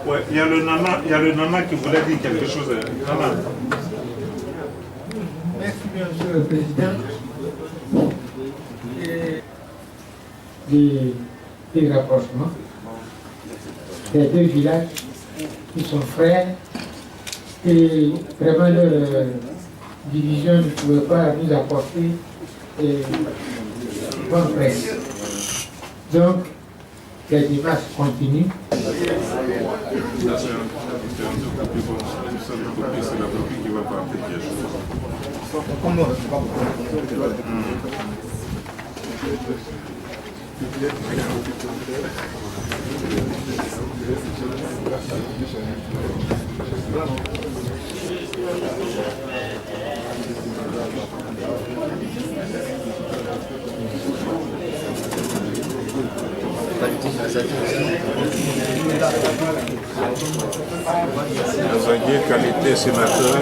Ouais, il y a le nana qui voulait dire quelque chose. Nana. Merci bien, Monsieur le Président. Des rapprochements des deux villages qui sont frères et vraiment leur division ne pouvait pas nous apporter bonne presse. Donc, les démarches continuent. Azagé, qualité sénateur.